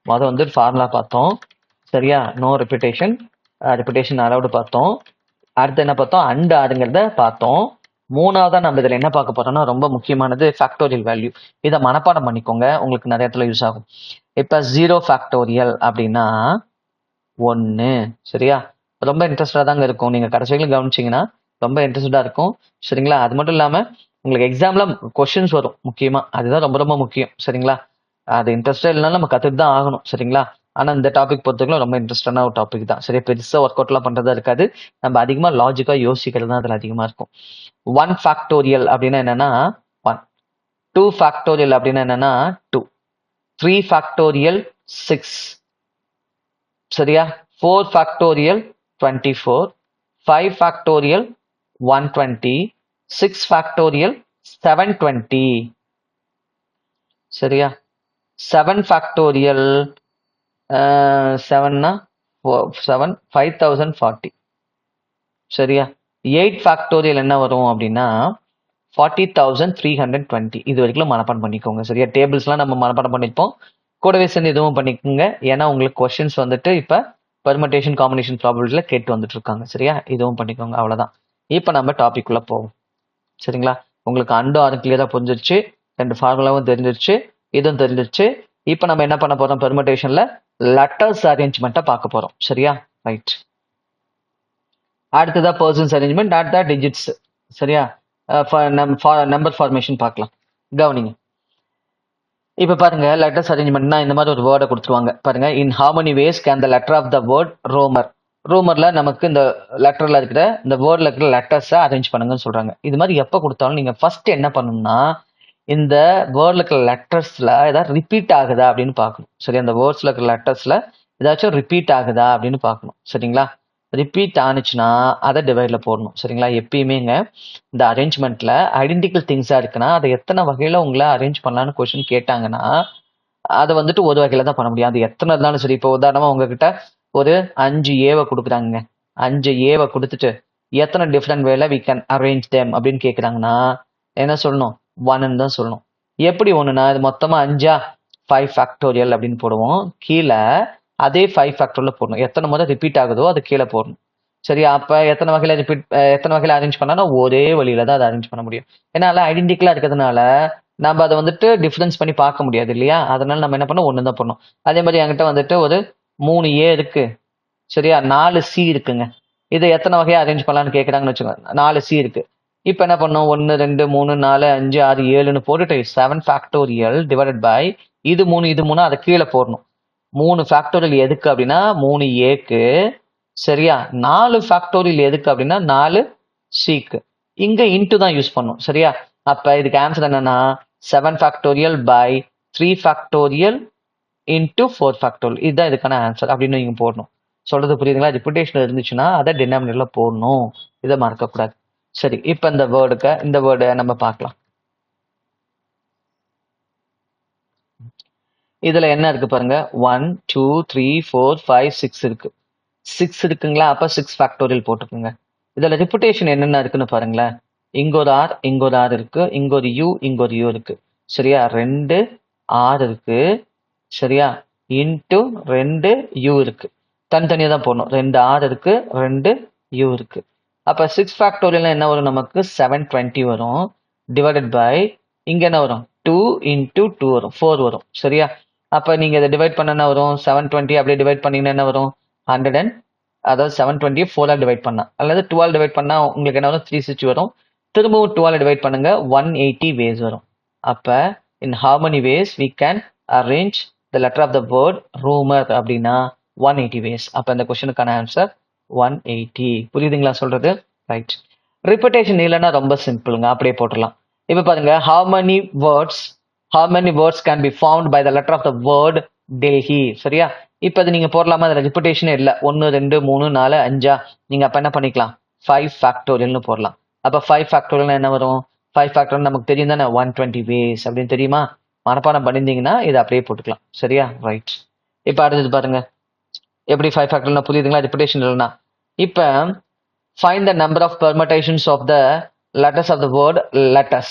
முதல் வந்து ஃபார்முலா பார்த்தோம். சரியா? நோ ரிப்பீட்டேஷன், ரிப்பீட்டேஷன் அலவுடு பார்த்தோம். அடுத்து என்ன பார்த்தோம், அண்ட் ஆறுங்கிறத பார்த்தோம். 3வதா நம்ம இதுல என்ன பார்க்க போறோம்னா ரொம்ப முக்கியமானது ஃபேக்டோரியல் வேல்யூ. இதை மனப்பாடம் பண்ணிக்கோங்க, உங்களுக்கு நிறைய இடத்துல யூஸ் ஆகும். இப்ப 0 ஃபேக்டோரியல் அப்படின்னா 1. சரியா? ரொம்ப இன்ட்ரெஸ்டா தாங்க இருக்கும், நீங்க கடைசி வரைக்கும் கவனிச்சீங்கன்னா ரொம்ப இன்ட்ரெஸ்டா இருக்கும். சரிங்களா? அது மட்டும் இல்லாம உங்களுக்கு எக்ஸாம்ல கொஸ்டின்ஸ் வரும் முக்கியமா, அதுதான் ரொம்ப ரொம்ப முக்கியம். சரிங்களா? அது இன்ட்ரெஸ்டா இல்லைனாலும் நம்ம கத்துட்டு தான் ஆகணும். சரிங்களா? ஆனா இந்த டாபிக் பொறுத்தவரைக்கும் ரொம்ப இன்ட்ரெஸ்டான ஒரு டாபிக் தான். சரியா? பெருசா ஒர்க் அவுட் எல்லாம் பண்றதா இருக்காது, நம்ம அதிகமா லாஜிக்கா யோசிக்கிறது தான் அதுல அதிகமா இருக்கும். 1 ஃபேக்டோரியல் அப்படின்னா என்னன்னா 1, 2 ஃபேக்டோரியல் அப்படின்னா என்னன்னா 2, 3 ஃபேக்டோரியல் 6. சரியா? 4 ஃபேக்டோரியல் 24, 5 ஃபேக்டோரியல் 120, 6 ஃபேக்டோரியல் 720. சரியா? 7 ஃபேக்டோரியல் 7னா 7 5040. சரியா? 8 ஃபேக்டோரியல் என்ன வரும் அப்படின்னா 40,320. இது வரைக்கும் மனப்பாடம் பண்ணிக்கோங்க. சரியா? டேபிள்ஸ்லாம் நம்ம மனப்பாடம் பண்ணிப்போம், கூடவே சேர்ந்து இதுவும் பண்ணிக்கோங்க. ஏன்னா உங்களுக்கு கொஸ்டின்ஸ் வந்துட்டு இப்ப பெர்முடேஷன் காம்பினேஷன் ப்ராபபிலிட்டியில கேட்டு வந்துட்டு இருக்காங்க. சரியா? இதுவும் பண்ணிக்கோங்க. அவ்வளவுதான். இப்ப நம்ம டாபிக் உள்ள போவோம். சரிங்களா? உங்களுக்கு அண்டும் ஆறும் கிளியரா புரிஞ்சிருச்சு, 2 ஃபார்முலாவும் தெரிஞ்சிருச்சு, இதுவும் தெரிஞ்சிருச்சு. இப்ப நம்ம என்ன பண்ண போறோம், பெர்முடேஷன்ல லெட்டர்ஸ் அரேஞ்ச்மெண்ட்டை பார்க்க போறோம். சரியா? ரைட். அடுத்ததா பர்சன்ஸ் அரேஞ்ச்மெண்ட், அடுத்தா டிஜிட்ஸ். சரியா? நம்பர் ஃபார்மேஷன் பார்க்கலாம். கவனிங்க. இப்ப பாருங்க, லெட்டர்ஸ் அரேஞ்ச்மெண்ட்னா இந்த மாதிரி ஒரு வேர்டை கொடுத்துருவாங்க பாருங்க. In how many ways can the letter of the word roamer. ரோமர்ல நமக்கு இந்த லெட்டர்ல இருக்கிற இந்த வேர்ட்ல இருக்கிற லெட்டர்ஸை அரேஞ்ச் பண்ணுங்கன்னு சொல்றாங்க. இது மாதிரி எப்ப கொடுத்தாலும் நீங்க ஃபர்ஸ்ட் என்ன பண்ணணும்னா இந்த வேர்ட்ல இருக்கிற லெட்டர்ஸ்ல ஏதாவது ரிப்பீட் ஆகுதா அப்படின்னு பார்க்கணும். சரி? அந்த வேர்ட்ஸ்ல இருக்கிற லெட்டர்ஸ்ல ஏதாச்சும் ரிப்பீட் ஆகுதா அப்படின்னு பார்க்கணும். சரிங்களா? ரிப்பீட் ஆனிச்சுன்னா அதை டிவைட்ல போடணும். சரிங்களா? எப்பயுமேங்க இந்த அரேஞ்ச்மெண்ட்ல ஐடென்டிக்கல் திங்ஸா இருக்குன்னா அதை எத்தனை வகையில உங்களை அரேஞ்ச் பண்ணலான்னு கொஸ்டின் கேட்டாங்கன்னா அதை வந்துட்டு ஒரு வகையில தான் பண்ண முடியும். அது எத்தனை இருந்தாலும் சரி. இப்போ உதாரணமா உங்ககிட்ட ஒரு 5 ஏவை கொடுக்குறாங்க, 5 ஏவை கொடுத்துட்டு எத்தனை டிஃப்ரெண்ட் வேல வி கேன் அரேஞ்ச் தேம் அப்படின்னு கேட்குறாங்கன்னா என்ன சொல்லணும், 1ன்னு தான் சொல்லணும். எப்படி ஒண்ணுனா இது மொத்தமா 5ஆ 5 ஃபேக்டோரியல் அப்படின்னு போடுவோம். கீழே அதே 5 ஃபேக்டோரியல் போடணும். எத்தனை முறை ரிப்பீட் ஆகுதோ அது கீழே போடணும். சரியா? அப்ப எத்தனை வகையில அரேஞ்ச் பண்ணாலும் ஒரே வழியில தான் அதை அரேஞ்ச் பண்ண முடியும். ஏன்னா ஐடென்டிக்கலா இருக்கிறதுனால நம்ம அதை வந்துட்டு டிஃபரன்ஸ் பண்ணி பார்க்க முடியாது இல்லையா? அதனால நம்ம என்ன பண்ணோம், ஒன்று தான் பண்ணோம். அதே மாதிரி என்கிட்ட வந்துட்டு ஒரு 3A இருக்கு, சரியா? 4C இருக்குங்க. இதை எத்தனை வகையா அரேஞ்ச் பண்ணலாம்னு கேட்குறாங்கன்னு வச்சுக்கோங்க. 4C இருக்கு. இப்போ என்ன பண்ணோம், 1 2 3 4 5 6 7ன்னு போட்டுட்டு 7 ஃபேக்டோரியல் டிவைடட் பை இது 3 அதை கீழே போடணும். 3 ஃபேக்டோரியல் எதுக்கு அப்படின்னா 3Aக்கு, சரியா? 4 ஃபேக்டோரியல் எதுக்கு அப்படின்னா 4Cக்கு. இங்க இன்ட்டு தான் யூஸ் பண்ணும், சரியா? அப்ப இதுக்கு ஆன்சர் என்னன்னா 7 factorial by 3 factorial into 4 factorial. இதுதான் இதுக்கான ஆன்சர் அப்படின்னு நீங்க போடணும். சொல்றது புரியுதுங்களா? ரிப்பிட்டேஷன் இருந்துச்சுன்னா அதை டினாமினேட்டர்ல போடணும். இதை மறக்கக்கூடாது. சரி, இப்ப இந்த வேர்டை நம்ம பார்க்கலாம். இதுல என்ன இருக்கு பாருங்க, 1 2 3 4 5 6 இருக்கு. 6 இருக்குங்களா? அப்ப 6 ஃபேக்டோரியல் போட்டுக்குங்க. இதுல ரிப்பிட்டேஷன் என்னென்ன இருக்குன்னு பாருங்களேன். இங்க ஒரு ஆர், இங்க ஒரு ஆர் இருக்கு, இங்க ஒரு யூ, இங்க ஒரு யூ இருக்கு, சரியா? 2 ஆர் இருக்கு, சரியா? இன்ட்டு 2 யூ இருக்கு. தனித்தனியா தான் போடணும். 2 ஆர் இருக்கு, 2 யூ இருக்கு. அப்ப 6 ஃபேக்டோரியல் என்ன வரும், நமக்கு 720 வரும். டிவைடட் பை இங்க என்ன வரும், 2 இன்ட்டு 2 வரும், 4 வரும், சரியா? அப்ப நீங்க இதை டிவைட் பண்ண என்ன வரும், 720 அப்படியே டிவைட் பண்ணீங்கன்னா என்ன வரும், 100 அதாவது 720 4 டிவைட் பண்ணா, அல்லது 12 டிவைட் பண்ணா உங்களுக்கு என்ன வரும், 360 வரும். திரும்பவும் 12 டிவைட் பண்ணுங்க, 180 வேஸ் வரும். அப்ப in how many ways we can arrange the letter of the word rumor அப்படின்னா 180 ways. அப்ப இந்த கொஸ்டினுக்கான ஆன்சர் 180. புரியுதுங்களா சொல்றது? ரைட். ரிப்பிட்டேஷன் இல்லைன்னா ரொம்ப சிம்பிளுங்க, அப்படியே போட்டுடலாம். இப்ப பாருங்க, how many words can be found by the letter of the word Delhi, சரியா? இப்ப அது நீங்க போடலாமா? அதுல ரிப்பிட்டேஷனே இல்ல. 1 2 3 4 5 நீங்க அப்ப என்ன பண்ணிக்கலாம், 5 ஃபேக்டோரியல்னு போடலாம். அப்ப 5 ஃபேக்டோரியல் என்ன வரும், 5 ஃபேக்டோரியல் நமக்கு தெரியும் தானே, 120 வேஸ் அப்படின்னு தெரியுமா? மனப்பாடம் பண்ணியிருந்தீங்கன்னா இதை அப்படியே போட்டுக்கலாம், சரியா? ரைட். இப்ப அடுத்தது பாருங்க, எப்படி 5 ஃபேக்டோரியல் புரியுதுங்களா? ரிப்பிட்டேஷன் இல்லைன்னா இப்ப find the number of permutations of the letters of the word letter.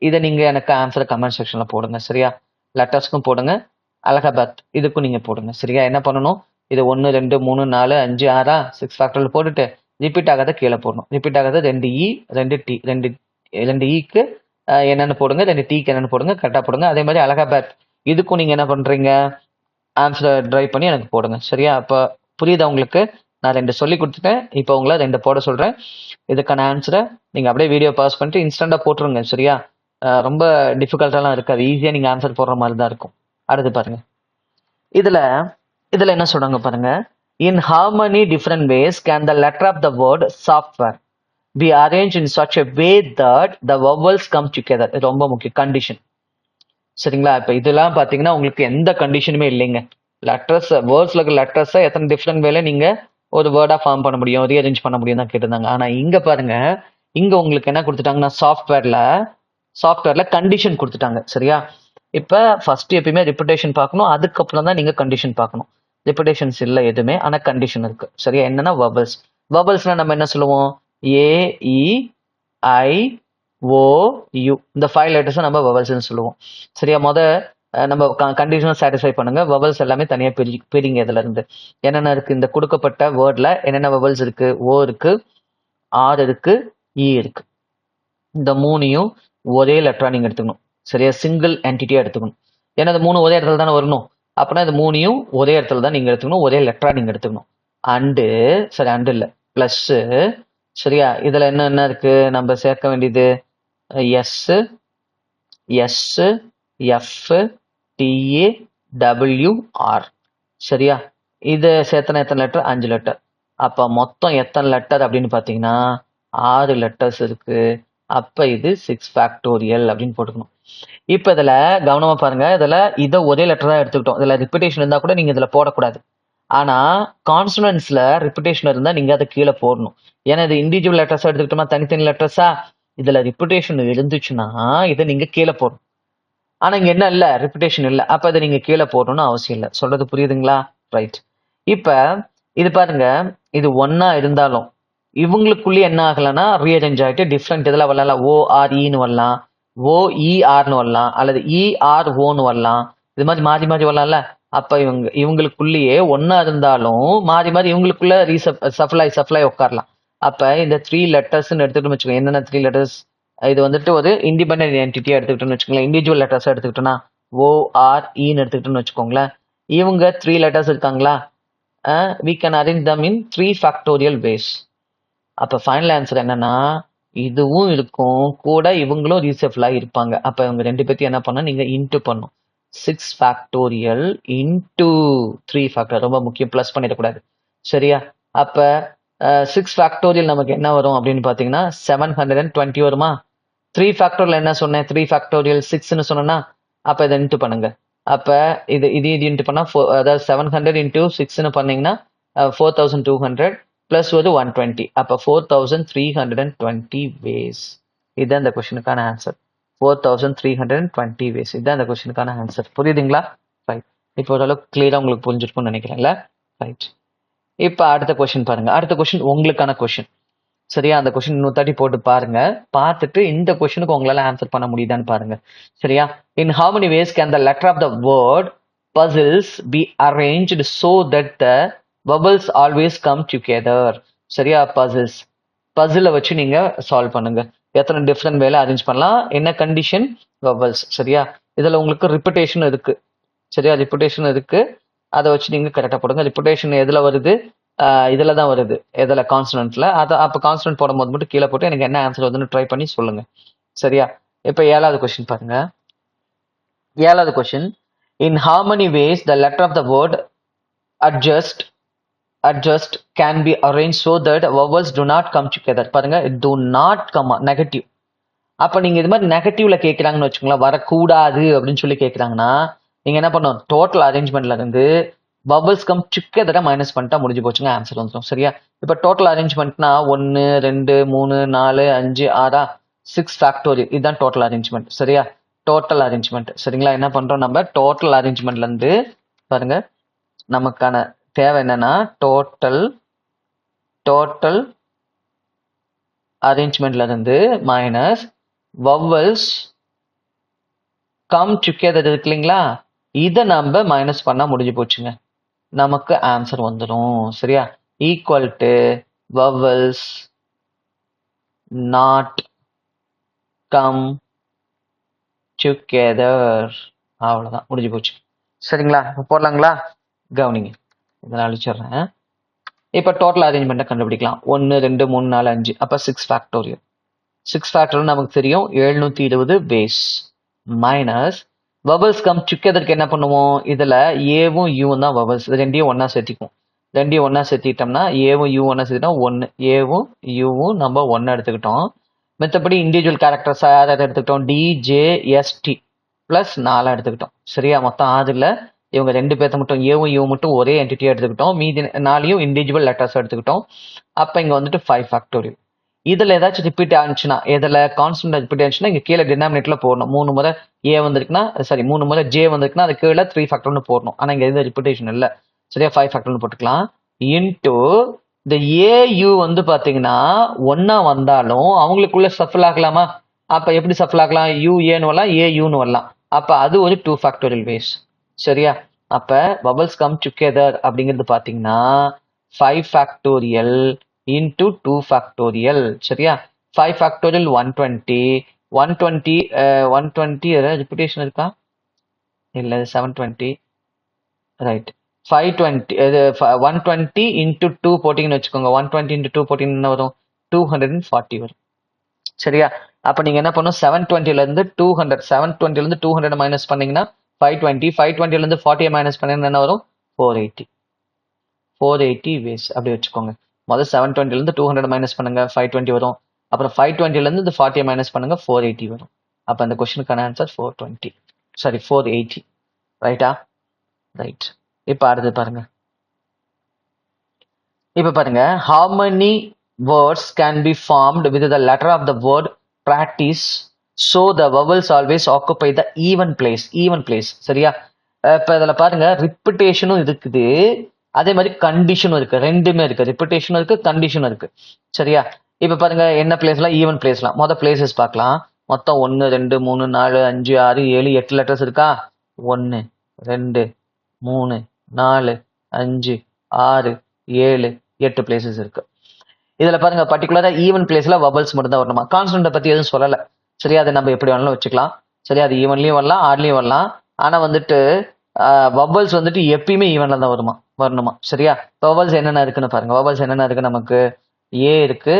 இதை நீங்க எனக்கு ஆன்சர் கமெண்ட் செக்ஷன்ல போடுங்க, சரியா? லெட்டர்ஸ்க்கும் போடுங்க, அல்பபெட் இதுக்கும் நீங்க போடுங்க, சரியா? என்ன பண்ணணும், இது 1 2 3 4 5 6 6 ஃபேக்டோரியல் போட்டுட்டு ரிப்பீட் ஆகாத கீழே போடணும். ரிப்பீட் ஆகாத 2E 2T 2 ஈக்கு என்னென்னு போடுங்க, 2 டீக்கு என்னென்னு போடுங்க, கரெக்டாக போடுங்க. அதே மாதிரி அல்பபெட் இதுக்கும் நீங்க என்ன பண்றீங்க, ஆன்சரை ட்ரைவ் பண்ணி எனக்கு போடுங்க, சரியா? அப்போ புரியுதா உங்களுக்கு? நான் 2 சொல்லி கொடுத்துட்டேன், இப்போ உங்களை 2 போட சொல்றேன். இதுக்கான ஆன்சரை நீங்க அப்படியே வீடியோ பாஸ் பண்ணிட்டு இன்ஸ்டண்டா போட்டுருங்க, சரியா? ரொம்ப டிஃபிகல்ட்டாலாம் இருக்காது, ஈஸியா நீங்க ஆன்சர் போடுற மாதிரி தான் இருக்கும். அடுத்து பாருங்க, இதுல என்ன சொல்றாங்க பாருங்க, in how many different ways can the letter of the word software be arranged in such a way that the vowels come together? இது ரொம்ப முக்கியம், கண்டிஷன், சரிங்களா? இப்ப இதெல்லாம் பாத்தீங்கன்னா உங்களுக்கு எந்த கண்டிஷனுமே இல்லைங்க. லெட்டர்ஸ், வேர்ட்ஸ்ல இருக்க லெட்டர்ஸை எத்தனை டிஃப்ரெண்ட் வேல நீங்க ஒரு வேர்டா ஃபார்ம் பண்ண முடியும், ரீஅரேஞ்ச் பண்ண முடியும் தான் கேட்டிருந்தாங்க. ஆனா இங்க பாருங்க, இங்க உங்களுக்கு என்ன கொடுத்துட்டாங்கன்னா சாஃப்ட்வேர்ல கண்டிஷன் கொடுத்துட்டாங்க, சரியா? இப்ப ஃபர்ஸ்ட் எப்பயுமே ரிப்பிட்டேஷன் பார்க்கணும், அதுக்கப்புறம் தான் நீங்க கண்டிஷன் பார்க்கணும். ரிப்பிட்டேஷன்ஸ் இல்லை எதுவுமே, ஆனா கண்டிஷன் இருக்கு, சரியா? என்னன்னா வவல்ஸ்னா நம்ம என்ன சொல்லுவோம், AEIOU இந்த 5 லெட்டர்ஸ் நம்ம வவல்ஸ்னு சொல்லுவோம், சரியா? நம்ம கண்டிஷனை சாட்டிஸ்ஃபை பண்ணுங்க. வவல்ஸ் எல்லாமே தனியா பிரிங்க. இதுல இருந்து என்னென்ன இருக்கு, இந்த கொடுக்கப்பட்ட வேர்ட்ல என்னென்ன வவல்ஸ் இருக்கு, ஓ இருக்கு, ஆர் இருக்கு, இ இருக்கு. இந்த 3ஐயும் ஒரே லெட்டரா நீங்க எடுத்துக்கணும், சரியா? சிங்கிள் என்டிட்டியா எடுத்துக்கணும். ஏன்னா இந்த 3 ஒரே இடத்துல தானே வரணும். அப்படின்னா இந்த 3ஐயும் ஒரே இடத்துல தான் நீங்க எடுத்துக்கணும், ஒரே லெட்டரா நீங்க எடுத்துக்கணும். அண்டு இல்ல பிளஸ், சரியா? இதுல என்ன இருக்கு நம்ம சேர்க்க வேண்டியது, எஸ் எஃப் TAWR, சரியா? இது சேர்த்தன எத்தனை லெட்டர், 5 லெட்டர். அப்ப மொத்தம் எத்தனை லெட்டர் அப்படின்னு பாத்தீங்கன்னா 6 லெட்டர்ஸ் இருக்கு. அப்ப இது 6 ஃபேக்டோரியல் அப்படின்னு போட்டுக்கணும். இப்ப இதுல கவனமா பாருங்க, இதை ஒரே லெட்டர் தான் எடுத்துக்கிட்டோம். இதுல ரிப்பிட்டேஷன் இருந்தா கூட நீங்க இதுல போடக்கூடாது. ஆனா கான்சனன்ட்ஸ்ல ரிப்பிட்டேஷன் இருந்தா நீங்க அதை கீழே போடணும். ஏன்னா இது இண்டிவிஜுவல் லெட்டர்ஸா எடுத்துக்கிட்டோமா, தனித்தனி லெட்டர்ஸா, இதுல ரிப்பிட்டேஷன் இருந்துச்சுன்னா இதை நீங்க கீழே போடணும். ஆனா இங்க என்ன இல்ல, ரிப்பிட்டேஷன் இல்ல, அப்ப இதை நீங்க கீழே போடணும்னு அவசியம் இல்லை. சொல்றது புரியுதுங்களா? ரைட். இப்ப இது பாருங்க, இது ஒன்னா இருந்தாலும் இவங்களுக்குள்ளே என்ன ஆகலன்னா ரீஅரேஞ்ச் ஆகிட்டு டிஃப்ரெண்ட் இதில் வரலாம். OREன்னு வரலாம், OERன்னு வரலாம், அல்லது EROன்னு வரலாம், இது மாதிரி மாறி மாறி வரலாம்ல. அப்ப இவங்களுக்குள்ளேயே ஒன்னா இருந்தாலும் மாறி மாறி இவங்களுக்குள்ள சஃப்ளை உட்காரலாம். அப்ப இந்த 3 லெட்டர்ஸ் எடுத்துக்கிட்டோம்னு வச்சுக்கோங்க. என்னென்ன 3 லெட்டர்ஸ்? இது வந்துட்டு ஒரு இண்டிபெண்டன்ட் என்டிட்டியா எடுத்துக்கிட்டோம்னு வச்சுக்கோங்களேன். இண்டிவிஜுவல் லெட்டர்ஸ் எடுத்துக்கிட்டோம்னா OREன்னு எடுத்துக்கிட்டோம்னு வச்சுக்கோங்களேன். இவங்க 3 லெட்டர்ஸ் இருக்காங்களா? we can arrange them in 3 factorial ways. அப்ப ஃபைனல் ஆன்சர் என்னன்னா இதுவும் இருக்கும் கூட இவங்களும் ரீசெஃப்லா இருப்பாங்க. அப்ப இவங்க ரெண்டு பேர்த்தையும் என்ன பண்ண நீங்க இன்ட்டு பண்ணும். 6 ஃபேக்டோரியல் இன்டூ 3 ஃபேக்டர். ரொம்ப முக்கியம், ப்ளஸ் பண்ணிடக்கூடாது. சரியா? அப்ப 6 ஃபேக்டோரியல் நமக்கு என்ன வரும் அப்படின்னு பாத்தீங்கன்னா 720 வருமா? 3 ஃபேக்டோரியல் என்ன சொன்னேன்? 3 ஃபேக்டோரியல் 6ன்னு சொன்னா அப்ப இதை இன்ட்டு பண்ணுங்க. அப்ப இது இன்ட்டு பண்ணா அதாவது 700 இன்டூ 6ன்னு பண்ணீங்கன்னா 4200 பிளஸ் ஒரு 120. அப்ப 4320 வேஸ். இதுதான் இந்த கொஸ்டினுக்கான ஆன்சர். 4320 வேஸ். இதுதான் இந்த கொஸ்டினுக்கான ஆன்சர். புரியுதுங்களா? ரைட். இப்போ ஓரளவுக்கு கிளியரா உங்களுக்கு புரிஞ்சிருக்கும்னு நினைக்கிறேன்ல. ரைட். இப்ப அடுத்த கொஸ்டின் பாருங்க. அடுத்த கொஸ்டின் உங்களுக்கான கொஸ்டின். சரியா? அந்த கொஸ்டின் இன்னொரு தாட்டி போட்டு பாருங்க. பார்த்துட்டு இந்த கொஸ்டினுக்கு உங்களால ஆன்சர் பண்ண முடியுதான்னு பாருங்க. சரியா? In how many ways can the letter of the word puzzles be arranged so that the vowels always come together? சரியா? puzzles. puzzle வச்சு நீங்க சால்வ் பண்ணுங்க. எத்தனை டிஃப்ரெண்ட் வேல அரேஞ்ச் பண்ணலாம்? என்ன கண்டிஷன்? vowels. சரியா? இதுல உங்களுக்கு ரிப்பிட்டேஷன் இருக்கு. சரியா? ரிப்பிட்டேஷன் இருக்கு. அதை வச்சு நீங்க கரெக்டா போடுங்க. ரிப்பிட்டேஷன் எதுல வருது? இதுல தான் வருது. எதுல? கான்ஸ்டன்ட்ல. அப்ப கான்ஸ்டன்ட் போடும்போது மட்டும் கீழே போட்டு எனக்கு என்ன ஆன்சர் வருதுன்னு ட்ரை பண்ணி சொல்லுங்க. சரியா? இப்ப 7வது கொஸ்டின் பாருங்க. 7வது question. In how many ways the letter of the word adjust can be arranged so that vowels do not come together? பாருங்க, do not come, நெகட்டிவ். அப்ப நீங்க இது மாதிரி நெகட்டிவ்ல கேட்கறாங்கன்னு வச்சுக்கோங்களேன், வரக்கூடாது அப்படின்னு சொல்லி கேட்கறாங்கன்னா நீங்க என்ன பண்ணணும்? டோட்டல் அரேஞ்ச்மெண்ட்ல இருந்து bubbles come together மைனஸ் பண்ணிட்டா முடிஞ்சு போச்சுங்க, ஆன்சர் வந்துடும். சரியா? இப்ப டோட்டல் அரேஞ்ச்மெண்ட்னா 1 2 3 4 5 6 6 ஃபேக்டோரியல். இதுதான் டோட்டல் அரேஞ்ச்மெண்ட். சரியா? Total arrangement. சரிங்களா? என்ன பண்றோம் நம்ம? டோட்டல் அரேஞ்ச்மெண்ட்ல இருந்து பாருங்க, நமக்கான தேவை என்னன்னா டோட்டல் அரேஞ்ச்மெண்ட்ல இருந்து மைனஸ் வவல்ஸ் கம் டுகெதர் இருக்கு இல்லைங்களா? இதை நம்ம மைனஸ் பண்ணா முடிஞ்சு போச்சுங்க, நமக்கு ஆன்சர் வந்துடும். சரியா? Equal to vowels not come together. அவ்வளவுதான், முடிஞ்சு போச்சு. சரிங்களா? போடலாங்களா? கவனிங்க, இதை அழிச்சிடுறேன். இப்ப டோட்டல் அரேஞ்ச்மெண்ட்டை கண்டுபிடிக்கலாம். 1 2 3 4 5. அப்ப 6 ஃபேக்டோரியல். 6 ஃபேக்டோரியல் நமக்கு தெரியும் 720 பேஸ் மைனஸ் vowels கம் டுகெதருக்கு என்ன பண்ணுவோம்? இதுல ஏவும் யூவும் தான் vowels. இது ரெண்டையும் ஒன்னா சேர்த்திக்கும். ரெண்டையும் ஒன்னா சேர்த்திட்டோம்னா ஏவும் யூ ஒன்னா சேர்த்திட்டோம் 1. ஏவும் யூவும் நம்ம 1 எடுத்துக்கிட்டோம். மற்றபடி இண்டிவிஜுவல் கேரக்டர்ஸ் யாராவது எடுத்துக்கிட்டோம்? DJST பிளஸ் 4 எடுத்துக்கிட்டோம். சரியா? மொத்தம் 6ல இவங்க ரெண்டு பேர்த்த மட்டும் ஏவும் யூ மட்டும் ஒரே என்டிட்டியா எடுத்துக்கிட்டோம். மீதி 4 இண்டிவிஜுவல் லெட்டர்ஸ் எடுத்துக்கிட்டோம். அப்ப இங்க வந்துட்டு 5 ஃபேக்டோரியல். இதுல ஏதாச்சும் ரிப்பீட் ஆனிச்சுன்னா, இதுல கான்ஸ்டன்ட் ரிப்பீட் ஆனிச்சுன்னா இங்க கீழே டினாமினேட்டர்ல போடணும். 3 முறை ஏ வந்திருக்குன்னா, சாரி 3 முறை ஜே வந்திருக்குன்னா அது கீழே 3 ஃபேக்டர்னு போடணும். ஆனா இங்க எதுவும் ரிப்பீட்டேஷன் இல்ல. சரியா? 5 ஃபேக்டர்னு போட்டுக்கலாம். இன்டூ இந்த ஏயு வந்து பாத்தீங்கன்னா ஒன்னா வந்தாலும் அவங்களுக்குள்ள சஃபில் ஆகலாமா? அப்ப எப்படி சஃபில் ஆகலாம்? யூ ஏன்னு வரலாம், ஏ யூன்னு வரலாம். அப்ப அது ஒரு 2 ஃபேக்டோரியல் வேஸ். சரியா? அப்ப vowels கம் டுகெதர் அப்படிங்கிறது பாத்தீங்கன்னா 5 ஃபேக்டோரியல் into 2 factorial. சரியா? 5 factorial 120 ஏதாவது ரிப்பிட்டேஷன் இருக்கா? இல்ல, 720. ரைட். 520 120 into 2 போட்டீங்கன்னு வச்சுக்கோங்க. 120 into 2 போட்டீங்கன்னா என்ன வரும்? 240 வரும். சரியா? அப்ப நீங்க என்ன பண்ணும்? 720ல இருந்து 200 720ல இருந்து 200 மைனஸ் பண்ணீங்கன்னா 520. 520ல இருந்து 40 மைனஸ் பண்ணீங்கன்னா என்ன வரும்? 480 வேஸ். அப்படி வச்சுக்கோங்க. முதல்ல 720ல இருந்து 200 மைனஸ் பண்ணுங்க, 520 வரும். அப்புறம் 520ல இருந்து 40 மைனஸ் பண்ணுங்க, 480 வரும். அப்ப அந்த கொஸ்டினுக்கான ஆன்சர் 480. ரைட்டா? ரைட். இப்ப அடுத்து பாருங்க. இப்ப பாருங்க, how many words can be formed with the letter of the word practice so the vowels always occupy the even place. சரியா? இப்ப இதுல பாருங்க, ரிப்பிட்டேஷனும் இருக்குது, அதே மாதிரி கண்டிஷனும் இருக்கு. ரெண்டுமே இருக்கு. ரிப்பிட்டேஷனும் இருக்கு, கண்டிஷனும் இருக்கு. சரியா? இப்ப பாருங்க, என்ன பிளேஸ்லாம்? ஈவன் பிளேஸ்லாம். மொதல் பிளேசஸ் பார்க்கலாம். மொத்தம் 1 2 3 4 5 6 7 8 லெட்டர்ஸ் இருக்கா? 1 2 3 4 5 6 7 8 பிளேசஸ் இருக்கு. இதுல பாருங்க பர்டிகுலரா ஈவன் பிளேஸ்ல வபல்ஸ் மட்டும் தான் வரணுமா. கான்ஸ்டன்ட பத்தி எதுவும் சொல்லல. சரியா, அதை நம்ம எப்படி வேணாலும் வச்சுக்கலாம். சரியா, அது ஈவன்லயும் வரலாம், ஆட்லயும் வரலாம். ஆனா வந்துட்டு வபல்ஸ் வந்துட்டு எப்பயுமே ஈவன்ல தான் வரணுமா. சரியா, வபல்ஸ் என்னென்ன இருக்குன்னு பாருங்க. வபல்ஸ் என்னென்ன இருக்கு நமக்கு? ஏ இருக்கு,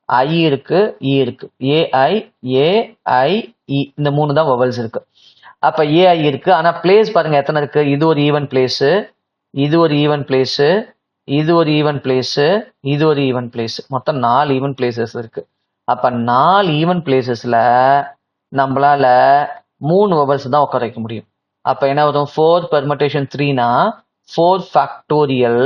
ஐ இருக்கு, இ இருக்கு. ஏஐ, ஏஐ, இ, இந்த 3 தான் வபல்ஸ் இருக்கு. அப்ப ஏஐ இருக்கு, ஆனா பிளேஸ் பாருங்க எத்தனை இருக்கு. இது ஒரு ஈவன் பிளேஸ், இது ஒரு ஈவன் பிளேஸ், இது ஒரு ஈவன் பிளேஸ், இது ஒரு ஈவன் பிளேஸ். மொத்தம் 4 ஈவன் பிளேசஸ் இருக்கு. அப்ப 4 ஈவன் பிளேசஸ்ல நம்மளால 3 வபல்ஸ் தான் உட்கார வைக்க முடியும். அப்ப என்ன வரும்? 4 பெர்முடேஷன் 3னா 4 factorial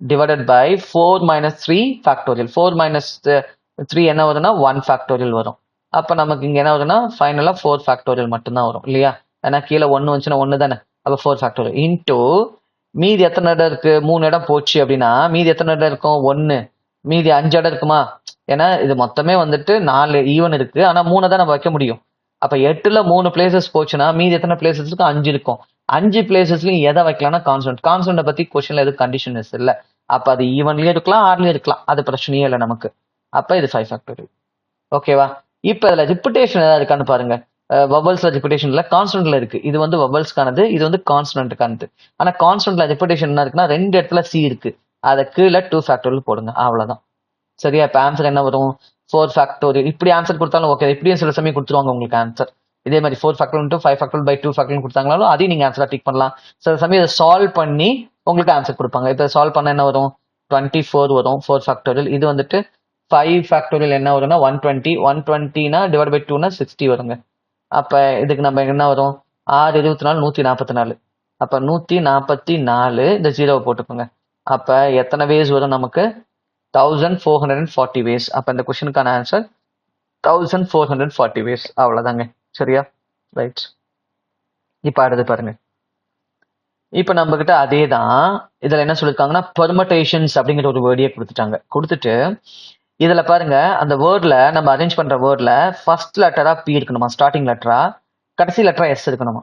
divided by 4 minus 3 factorial. 4 minus 3 என்ன வருதுன்னா 1 ஃபேக்டோரியல் வரும். அப்ப நமக்கு இங்க என்ன வருதுன்னா ஃபைனலா 4 ஃபேக்டோரியல் மட்டும்தான் வரும் இல்லையா? ஏன்னா கீழே 1 வந்துச்சுன்னா 1 தானே. அப்ப 4 ஃபேக்டோரியல் இன்டூ மீதி எத்தனை இடம் இருக்கு? 3 இடம் போச்சு அப்படின்னா மீதி எத்தனை இடம் இருக்கும்? 1. மீதி 5 இடம் இருக்குமா? ஏன்னா இது மொத்தமே வந்துட்டு 4 ஈவன் இருக்கு, ஆனா 3 தான் நம்ம வைக்க முடியும். அப்ப 8ல 3 பிளேசஸ் போச்சுன்னா மீதி எத்தனை பிளேசஸ் இருக்கு? 5 இருக்கும். 5 பிளேசஸ்லயும் எதை வைக்கலாம்னா கான்ஸ்டன்ட். கான்ஸ்டன்ட பத்தி கொஸ்டின்ல எதுவும் கண்டிஷன்ஸ் இல்ல. அப்ப அது ஈவன்லயும் இருக்கலாம், ஆட்லயும் இருக்கலாம், அது பிரச்சனையே இல்லை நமக்கு. அப்ப இது 5 ஃபேக்டோரியல். ஓகேவா? இப்ப இதுல ரிப்பிட்டேஷன் ஏதாவது இருக்கான்னு பாருங்க. வபல்ஸ்ல ரிப்பிட்டேஷன்ல கான்ஸ்டன்ட்ல இருக்கு. இது வந்து வபல்ஸ்க்கானது, இது வந்து கான்ஸ்டன்ட்டுக்கானது. ஆனா கான்ஸ்டன்ட்ல ரிப்பிட்டேஷன் என்ன இருக்குன்னா 2 இடத்துல சி இருக்கு. அதை கீழே 2 ஃபேக்டோரியல் போடுங்க, அவ்வளவுதான். சரியா? இப்ப ஆன்சர் என்ன வரும்? 4 ஃபேக்டோரியல். இப்படி ஆன்சர் கொடுத்தாலும் ஓகே, இப்படியும் சில சமயம் கொடுத்துருவாங்க உங்களுக்கு ஆன்சர். இதே மாதிரி 4 factorial into 5 factorial by 2 factorial கொடுத்தாங்களாலும் அதையும் நீங்க ஆன்சரா டிக் பண்ணலாம். சில சமயம் இதை சால்வ் பண்ணி உங்களுக்கு ஆன்சர் கொடுப்பாங்க. இப்ப சால்வ் பண்ண என்ன வரும்? 24 வரும் 4 ஃபேக்டோரியல். இது வந்துட்டு 5 ஃபேக்டோரியல் என்ன வரும்னா 120. 120னா டிவைட் பை 2னா 60 வருங்க. அப்ப இதுக்கு நம்ம என்ன வரும்? 6 24 144. அப்ப 144 இந்த 0 போட்டுக்கோங்க. அப்ப எத்தனை வேஸ் வரும் நமக்கு? 1440 வேஸ். அப்ப இந்த கொஸ்டினுக்கான ஆன்சர் 1440 வேஸ். அவ்வளவுதாங்க. சரியா? ரைட். இப்ப அடுத்து பாருங்க. இப்ப நம்ம கிட்ட அதே தான். இதுல என்ன சொல்லிருக்காங்கன்னா பெர்முடேஷன்ஸ் அப்படிங்கிற ஒரு வேர்டியே கொடுத்துட்டு இதுல பாருங்க, அந்த வேர்ட்ல நம்ம அரேஞ்ச் பண்ற வேர்ட்ல ஃபர்ஸ்ட் லெட்டரா பி இருக்கணுமா, ஸ்டார்டிங் லெட்டரா, கடைசி லெட்டரா எஸ் இருக்கணுமா.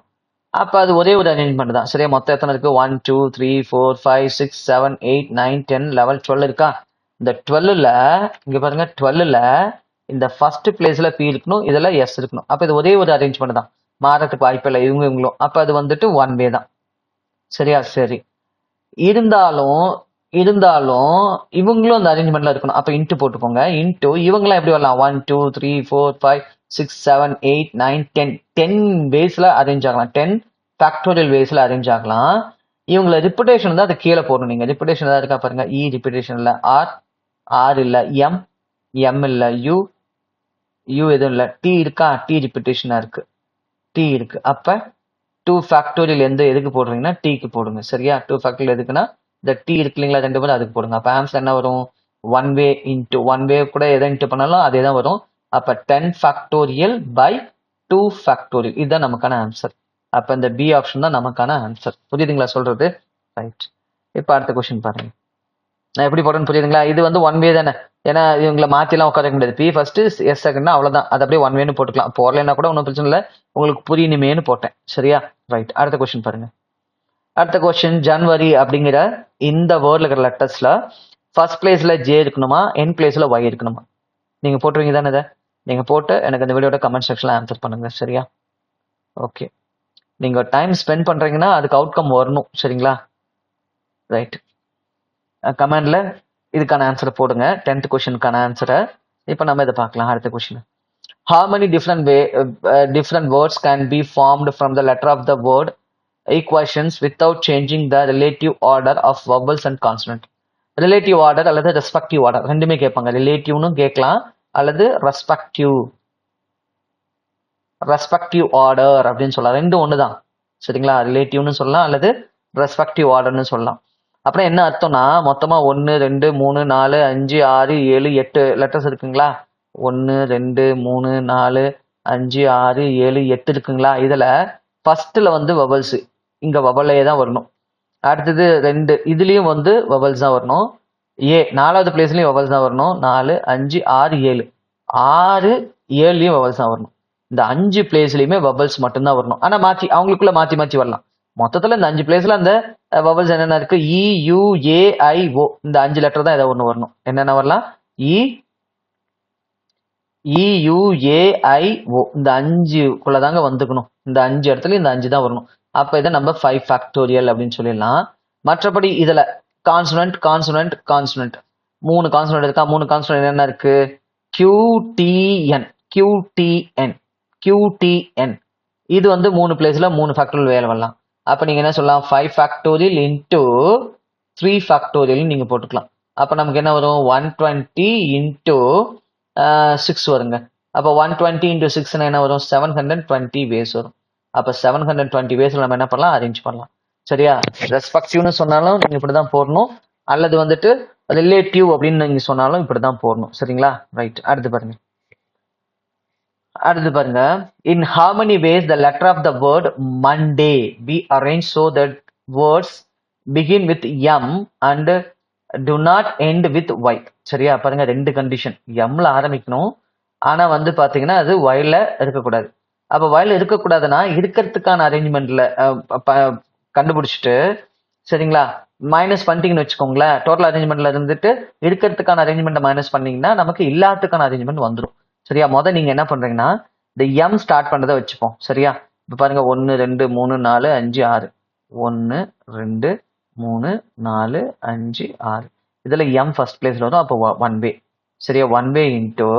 அப்ப அது ஒரே ஒரு அரேஞ்ச்மெண்ட் தான். சரியா? மொத்தம் எத்தனை இருக்கு? 1 2 3 4 5 6 7 8 9 10 11 12 இருக்கா? இந்த 12ல இங்க பாருங்க, 12ல இந்த ஃபர்ஸ்ட் பிளேஸ்ல பி இருக்கணும், இதுல எஸ் இருக்கணும். அப்ப இது ஒரே ஒரு அரேஞ்ச்மெண்ட் தான், மாறதுக்கு வாய்ப்பு இல்லை இவங்களும். அப்ப அது வந்துட்டு 1 வே தான். சரியா? சரி. இருந்தாலும் இவங்களும் அந்த அரேஞ்ச்மெண்ட்ல இருக்கணும். அப்ப இன்ட்டு போட்டுக்கோங்க. இன்ட்டு இவங்களாம் எப்படி வரலாம்? 1 2 3 4 5 6 7 8 9 10 10 வேஸ்ல அரேஞ்ச் ஆகலாம். 10 ஃபேக்டோரியல் வேஸ்ல அரேஞ்ச் ஆகலாம். இவங்கள ரிப்பிட்டேஷன் தான் அதை கீழே போடணும். நீங்க ரிப்பிட்டேஷன் ஏதாவது இருக்கா பாருங்க. இ ரிப்பிட்டேஷன் இல்ல, ஆர் இல்ல, எம் இல்ல, யூ எதுவும் இல்ல, டி இருக்கா? டி ரிப்பிட்டேஷனா இருக்கு, டி இருக்கு. அப்ப 2 ஃபேக்டோரியல் எதுக்கு போடுறீங்கன்னா டீக்கு போடுங்க. சரியா? 2 ஃபேக்டோரியல் எதுக்குன்னா இந்த டி இருக்கு இல்லைங்களா, 2 பேரும் அதுக்கு போடுங்க. அப்ப ஆன்சர் என்ன வரும்? 1 வே இன்ட்டு 1 வே கூட எதை இன்ட்டு பண்ணாலும் அதே தான் வரும். அப்ப 10 ஃபேக்டோரியல் பை 2 ஃபேக்டோரியல், இதுதான் நமக்கான ஆன்சர். அப்ப இந்த பி ஆப்ஷன் தான் நமக்கான ஆன்சர். புரியுதுங்களா சொல்றது? ரைட். இப்ப அடுத்த கொஸ்டின் பாருங்க. நான் எப்படி போடுறேன்னு புரியுதுங்களா? இது வந்து 1 வே தானே, ஏன்னா இவங்களை மாத்திலாம் உட்கார முடியாது. பி ஃபர்ஸ்ட் எஸ் செகண்ட், அவ்வளவுதான். அது அப்படியே 1 வேன்னு போட்டுக்கலாம். போடலைன்னா கூட ஒன்றும் பிரச்சனை இல்லை, உங்களுக்கு புரியணுமேனு போட்டேன். சரியா? ரைட். அடுத்த கொஸ்டின் பாருங்க. அடுத்த கொஸ்டின், ஜனவரி அப்படிங்கிற இந்த வேர்ட்ல இருக்கிற லெட்டர்ஸ்ல ஃபர்ஸ்ட் பிளேஸ்ல ஜே இருக்கணுமா, என் பிளேஸ்ல ஒய் இருக்கணுமா? நீங்க போட்டுருவீங்க தானே? இதை நீங்க போட்டு எனக்கு இந்த வீடியோட கமெண்ட் செக்ஷன்ல ஆன்சர் பண்ணுங்க. சரியா? ஓகே. நீங்க டைம் ஸ்பெண்ட் பண்றீங்கன்னா அதுக்கு அவுட்கம் வரணும். சரிங்களா? ரைட். கமெண்ட்ல இதுக்கான ஆன்சரை போடுங்க, 10th கொஸ்டினுக்கான ஆன்சரை. இப்போ நம்ம இதை பார்க்கலாம். அடுத்த question, how many different words can be formed from the letter of the word equations without changing the relative order of vowels and consonant? Relative order அல்லது ரெஸ்பெக்டிவ் ஆர்டர் ரெண்டுமே கேட்பாங்க. ரிலேட்டிவ்னு கேட்கலாம் அல்லது ரெஸ்பெக்டிவ் ஆர்டர் அப்படின்னு சொல்லலாம். ரெண்டும் ஒன்று தான். சரிங்களா? ரிலேட்டிவ்னு சொல்லலாம் அல்லது ரெஸ்பெக்டிவ் ஆர்டர்னு சொல்லலாம். அப்புறம் என்ன அர்த்தம்னா, மொத்தமா 1 2 3 4 5 6 7 8 லெட்டர்ஸ் இருக்குங்களா? 1 2 3 4 5 6 7 8 இருக்குங்களா? இதுல ஃபர்ஸ்ட்ல வந்து வவல்ஸ், இங்க வவலே தான் வரணும். அடுத்தது 2 இதுலயும் வந்து வவல்ஸ் தான் வரணும். 4வது பிளேஸ்லயும் வவல்ஸ் தான் வரணும். 4 5 6 7 6 7லயும் வவல்ஸ் தான் வரணும். இந்த 5 பிளேஸ்லயுமே வவல்ஸ் மட்டும்தான் வரணும். ஆனா அவங்களுக்குள்ள மாத்தி வரலாம். மொத்தத்துல இந்த 5 பிளேஸ்ல அந்த வவல்ஸ் என்னென்ன இருக்கு? இ, யு, ஏ, ஐ, ஓ. இந்த 5 லெட்டர் தான் ஏதோ ஒண்ணு வரணும். என்னென்ன வரலாம்? இ, யு, ஏ, ஐ, ஓ. இந்த 5 தாங்க வந்துக்கணும். இந்த 5 இடத்துல இந்த 5 தான் வரணும். அப்ப இதை நம்ம 5 ஃபேக்டோரியல் அப்படின்னு சொல்லிடலாம். மற்றபடி இதுல கான்சனன்ட் கான்சனன்ட் கான்சனன்ட் 3 கான்சனன்ட் இருக்கா? 3 கான்சனன்ட் என்ன இருக்கு? QTN QTN QTN. இது வந்து 3 பிளேஸ்ல 3 ஃபேக்டோரியல் வேலை வரலாம். அப்ப நீங்க என்ன சொல்லலாம்? 5 ஃபேக்டோரியல் இன்டூ 3 ஃபேக்டோரியல் நீங்க போட்டுக்கலாம். அப்ப நமக்கு என்ன வரும்? 120 இன்டூ 6 வருங்க. அப்ப 120 இன்டூ 6 என்ன வரும்? 720 வேஸ் வரும். அப்ப 720 வேஸ்ல நம்ம என்ன பண்ணலாம்? அரேஞ்ச் பண்ணலாம். சரியா? ரெஸ்பெக்டிவ்னு சொன்னாலும் நீங்க இப்படிதான் போடணும். அல்லது வந்துட்டு ரிலேட்டிவ் அப்படின்னு நீங்க சொன்னாலும் இப்படிதான் போடணும். சரிங்களா? ரைட். அடுத்து பாருங்க. அடுத்து பாருங்க. In how many ways the letter of the word Monday be arranged so that words begin with M and do not end with Y? சரியா? பாருங்க, ரெண்டு கண்டிஷன். எம்ல ஆரம்பிக்கணும், ஆனா வந்து பாத்தீங்கன்னா அது ஒய்ல இருக்கக்கூடாது. அப்ப ஒய்ல இருக்கக்கூடாதுன்னா இருக்கிறதுக்கான அரேஞ்ச்மெண்ட்ல கண்டுபிடிச்சிட்டு, சரிங்களா, மைனஸ் பண்ணிட்டீங்கன்னு வச்சுக்கோங்களேன். டோட்டல் அரேஞ்ச்மெண்ட்ல இருந்துட்டு இருக்கிறதுக்கான அரேஞ்ச்மெண்ட் மைனஸ் பண்ணீங்கன்னா நமக்கு இல்லாததுக்கான அரேஞ்ச்மெண்ட் வந்துடும். சரியா? நீங்க என்ன பண்றீங்கன்னா இந்த எம் ஸ்டார்ட் பண்றதை வச்சுப்போம். சரியா? இப்ப பாருங்க, 1 2 3 4 5 6 1 2 3 4 5 6. இதுல எம் ஃபர்ஸ்ட் பிளேஸ்ல வரும். அப்போ 1 வே. சரியா? 1 வே இன்டூ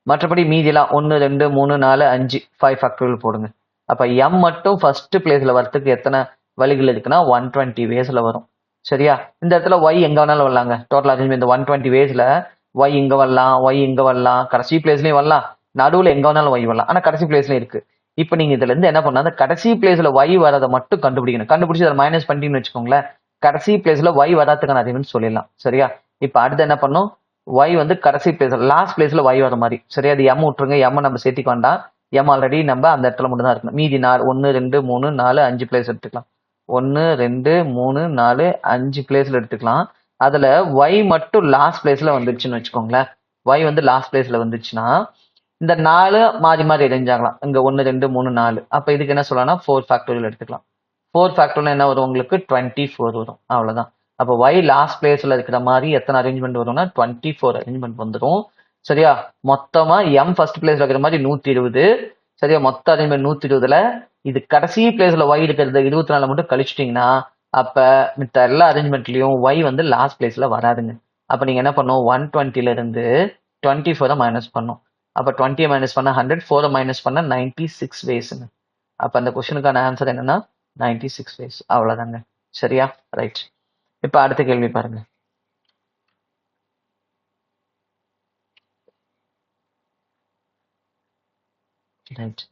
மற்றபடி மீதியெல்லாம் 1 2 3 4 5 5 ஃபேக்டோரியல் போடுங்க. அப்ப எம் மட்டும் ஃபர்ஸ்ட் பிளேஸ்ல வரதுக்கு எத்தனை வழிகள் இருக்குன்னா 120 வேஸ்ல வரும். சரியா? இந்த இடத்துல ஒய் எங்க வேணாலும் வரலாங்க. டோட்டல் அரேஞ்ச்மெண்ட் 120 வேஸ்ல ஒய் இங்க வரலாம், ஒய் இங்க வரலாம், கடைசி பிளேஸ்லயும் வரலாம், நடுவுல எங்க வேணாலும் ஒய் வரலாம். ஆனா கடைசி பிளேஸ்ல இருக்கு. இப்ப நீங்க இதுல இருந்து என்ன பண்ணா, அந்த கடைசி பிளேஸ்ல ஒய் வரதை மட்டும் கண்டுபிடிக்கணும். கண்டுபிடிச்சு அதை மைனஸ் பண்ணிட்டீங்கன்னு வச்சுக்கோங்களேன், கடைசி பிளேஸ்ல ஒய் வராதுக்கான அரேஞ்ச்மெண்ட் சொல்லிடலாம். சரியா? இப்ப அடுத்து என்ன பண்ணும்? ஒய் வந்து கடைசி பிளேஸ்ல லாஸ்ட் பிளேஸ்ல ஒய் வர மாதிரி. சரியா? அது எம் விட்டுருங்க. எம் நம்ம சேர்த்திக்க வேண்டாம். எம் ஆல்ரெடி நம்ம அந்த இடத்துல மட்டும் தான் இருக்கணும். மீதி 1 2 3 4 5 பிளேஸ் எடுத்துக்கலாம். 1 2 3 4 5 பிளேஸ்ல எடுத்துக்கலாம். அதுல ஒய் மட்டும் லாஸ்ட் பிளேஸ்ல வந்துருச்சுன்னு வச்சுக்கோங்களேன். ஒய் வந்து லாஸ்ட் பிளேஸ்ல வந்துச்சுன்னா இந்த 4 மாறி மாறி அரேஞ்ச் ஆகலாம். இங்க 1 2 3 4. அப்ப இதுக்கு என்ன சொல்லலாம்னா 4 ஃபேக்டோரியல் எடுத்துக்கலாம். 4 ஃபேக்டோரியல் என்ன வரும்? உங்களுக்கு 24 வரும். அவ்வளவுதான். அப்ப ஒய் லாஸ்ட் பிளேஸ்ல இருக்கிற மாதிரி எத்தனை அரேஞ்ச்மெண்ட் வரும்னா 24 அரேஞ்ச்மெண்ட் வந்துடும். சரியா? மொத்தமா எம் ஃபர்ஸ்ட் பிளேஸ்ல இருக்கிற மாதிரி 120. சரியா? மொத்த அரேஞ்ச்மெண்ட் 120ல இது கடைசி பிளேஸ்ல ஒய் இருக்கிறது 24 மட்டும் கழிச்சிட்டீங்கன்னா அப்ப மித்த எல்லா அரேஞ்ச்மெண்ட்லயும் ஒய் வந்து லாஸ்ட் பிளேஸ்ல வராதுங்க. அப்ப நீங்க என்ன பண்ணும்? 120ல இருந்து 24 மைனஸ் பண்ணும். அப்ப 20 மைனஸ் பண்ண 100, 4 மைனஸ் பண்ண 96 வேஸ்ங்க. அப்ப அந்த கொஸ்டினுக்கான ஆன்சர் என்னன்னா 96 வேஸ். அவ்வளவுதாங்க. சரியா? ரைட். இப்ப அடுத்த கேள்வி பாருங்க. ரைட்.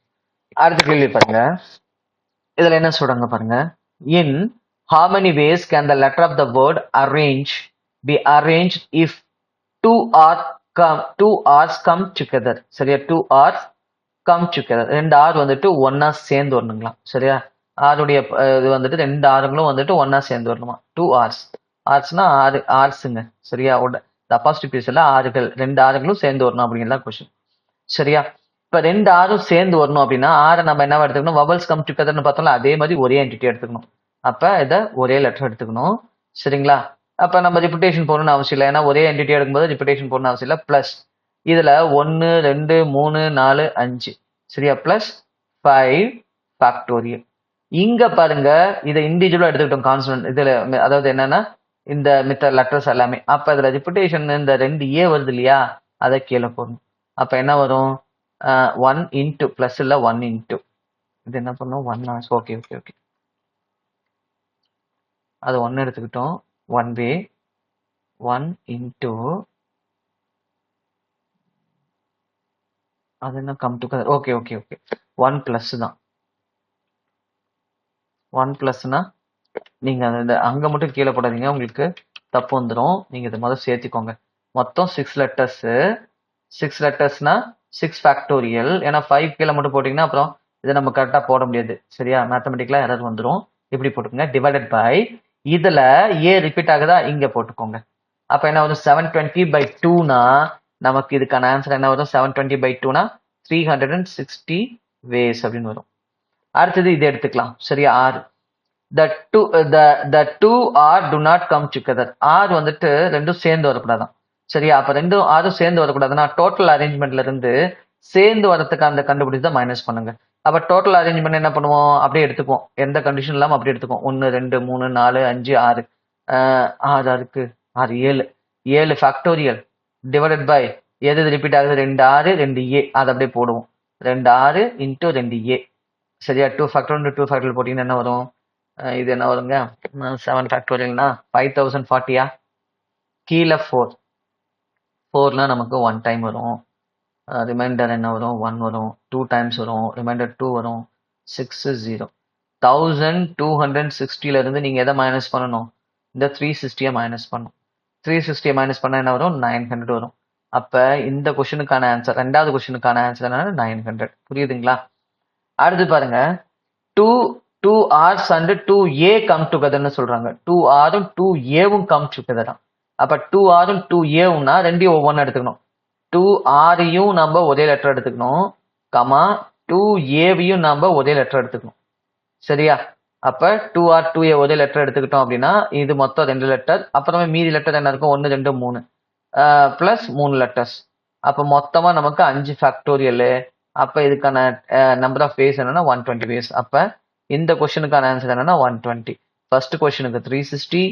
அடுத்த கேள்வி பாருங்க. இதுல என்ன சொல்றாங்க பாருங்க. இன் how many ways can the letter of the word arrange be arranged if two R's come together? சரியா? 2 R's come together. 2 R வந்துட்டு ஒன்னா சேர்ந்து வரணுங்களா? சரியா? ஆருடைய இது வந்துட்டு 2 ஆறுங்களும் வந்துட்டு ஒன்னா சேர்ந்து வரணுமா? 2 R's. ஆர்ஸ்னா 6 ஆர்ஸுங்க. சரியா? அப்பாசிட்டிவ் கேஸ்ல ஆறுகள், 2 ஆறுகளும் சேர்ந்து வரணும் அப்படிங்கிறதா கொஸ்டின். சரியா? இப்ப 2 ஆறும் சேர்ந்து வரணும் அப்படின்னா ஆரை நம்ம என்ன எடுத்துக்கணும்? வவல்ஸ் கம் டுகெதர்னு பார்த்தோம்ல, அதே மாதிரி ஒரே என்டிட்டி எடுத்துக்கணும். அப்ப இதை ஒரே லெட்டர் எடுத்துக்கணும். சரிங்களா? அப்ப நம்ம ரிப்பிட்டேஷன் போடணும்னு அவசியம் இல்லை. ஏன்னா ஒரே என்டிட்டி எடுக்கும்போது ரிப்பிட்டேஷன் போடணும்னு அவசியம் இல்லை. பிளஸ் இதுல 1 2 3 4 5. சரியா? Plus 5 factorial. இங்க பாருங்க, இதை இண்டிவிஜுவலா எடுத்துக்கிட்டோம் கான்ஸ்டன்ட் இதுல. அதாவது என்னன்னா இந்த மித்த லெட்டர்ஸ் எல்லாமே. அப்ப இதுல ரிப்பிட்டேஷன் இந்த 2 ஏ வருது இல்லையா, அதை கீழே போடணும். அப்ப என்ன வரும்? 1 இன்டூ பிளஸ் இல்ல 1 இன்டூ இது என்ன பண்ணும்? 1 ஓகே ஓகே ஓகே. அது 1 எடுத்துக்கிட்டோம். 1 வே 1 இன்டூ அது என்ன come to okay okay okay 1 plus தான். 1 பிளஸ்னா நீங்க அந்த அங்க மட்டும் கீழே போடாதீங்க, உங்களுக்கு தப்பு வந்துடும். நீங்க இதை முதல்ல சேர்த்திக்கோங்க. மொத்தம் 6 லெட்டர்ஸ். 6 லெட்டர்ஸ்னா 6 ஃபேக்டோரியல். ஏன்னா 5 கீழே மட்டும் போட்டீங்கன்னா அப்புறம் இதை நம்ம கரெக்டா போட முடியாது. சரியா? மேத்தமெட்டிக்கலா எரர் வந்துடும். இப்படி போட்டுக்கோங்க. டிவைடட் பை இதுல ஏ ரிப்பீட் ஆகுதா, இங்க போட்டுக்கோங்க. அப்ப என்ன வரும்? 720/2னா நமக்கு இதுக்கான ஆன்சர் என்ன வரும்? 720/2னா 360 வேஸ் அப்படின்னு வரும். அடுத்தது இதை எடுத்துக்கலாம். சரியா? 6 the two r do not come together. r வந்துட்டு ரெண்டும் சேர்ந்து வரக்கூடாதான். சரியா? அப்ப ரெண்டும் ஆரும் சேர்ந்து வரக்கூடாதுன்னா டோட்டல் அரேஞ்ச்மெண்ட்ல இருந்து சேர்ந்து வரதுக்கு அந்த கண்டுபிடிச்சு தான் மைனஸ் பண்ணுங்க. அப்ப டோட்டல் அரேஞ்ச்மெண்ட் என்ன பண்ணுவோம்? அப்படியே எடுத்துக்குவோம். எந்த கண்டிஷன் இல்லாம அப்படியே எடுத்துக்குவோம். 1 2 3 4 5 6 6 இருக்கு 6 7 7 ஃபேக்டோரியல் டிவைடட் பை எது ரிப்பீட் ஆகுது? 2 6 2 a. அதை அப்படியே போடுவோம். 2 6 இன்டூ 2 a. சரியா? 2 ஃபேக்டோரியல் 2 ஃபேக்டோரியல் போட்டீங்கன்னா என்ன வரும்? இது என்ன வருங்க? 7 ஃபேக்டோரியல்னா 5040. கீழே 4 4னா நமக்கு 1 டைம் வரும். ரிமைண்டர் என்ன வரும்? 1 வரும். 2 டைம்ஸ் வரும். ரிமைண்டர் 2 வரும். 6 0. 1260 இருந்து நீங்க எதை மைனஸ் பண்ணணும்? இந்த 360 மைனஸ் பண்ணணும். 360 மைனஸ் பண்ணா என்ன வரும்? 900 வரும். அப்ப இந்த கொஸ்டினுக்கான ஆன்சர், ரெண்டாவது கொஸ்டினுக்கான ஆன்சர் என்னன்னா 900. புரியுதுங்களா? அடுத்து பாருங்க, 2 R's and 2A come togetherன்னு சொல்றாங்க. 2Rம் 2Aவும் come together. அப்ப 2Rம் 2Aவும்னா ரெண்டையும் ஒவ்வொன்னு எடுத்துக்கணும். 2Rயும் நம்ம ஒரே லெட்டர் எடுத்துக்கணும், கமா 2Aவையும் நம்ம ஒரே லெட்டர் எடுத்துக்கணும். சரியா? அப்ப 2R 2A ஒரே லெட்டர் எடுத்துக்கிட்டோம் அப்படின்னா இது மொத்தம் 2 லெட்டர். அப்புறமே மீதி லெட்டர் என்ன இருக்கும்? 1 2 3 பிளஸ் 3 லெட்டர்ஸ். அப்ப மொத்தமா நமக்கு 5 ஃபேக்டோரியல். அப்ப இதுக்கான நம்பர் ஆஃப் வேஸ் என்னன்னா 120 வேஸ். அப்ப இந்த கொஸ்டினுக்கான ஆன்சர் என்னன்னா 120. ஃபர்ஸ்ட் கொஸ்டினுக்கு 360,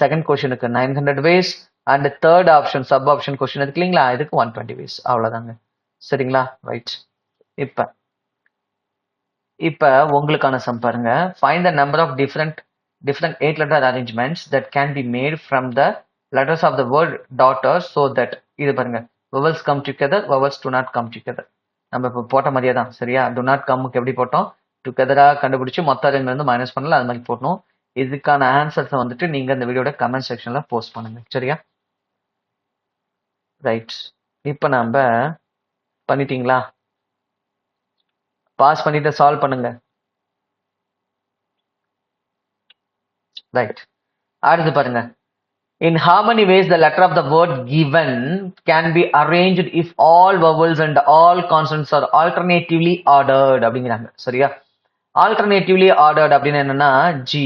செகண்ட் கொஸ்டினுக்கு 900 ways, and third option sub option question இருக்கு இல்லைங்களா, இதுக்கு 120 வேஸ். அவ்வளவுதாங்க. சரிங்களா? ரைட். இப்ப உங்களுக்கான சம் பாருங்க. Find the number of different 8 letter arrangements that can be made from the letters of the word daughter so that இது பாருங்க, vowels come together, vowels do not come together. நம்ம இப்போ போட்ட மாதிரியே தான். சரியா? do not comeக்கு எப்படி போட்டோம்? டுகெதரா கண்டுபிடிச்சு மொத்த அரேஞ்ச்மெண்ட் வந்து மைனஸ் பண்ணல, அது மாதிரி போட்டோம். இதுக்கான ஆன்சர்ஸை வந்துட்டு நீங்க இந்த வீடியோட கமெண்ட் செக்ஷன்ல போஸ்ட் பண்ணுங்க. சரியா? ரைட். இப்போ நம்ம பண்ணிட்டீங்களா? பாஸ் பண்ணிட்டு சால்வ் பண்ணுங்க. ரைட். அடுத்து பாருங்க, in how many ways the letter of the word given can be arranged if all vowels and all consonants are alternatively ordered அப்படிங்கிறாங்க. சரியா? alternatively ordered அப்படின்னு என்னன்னா G,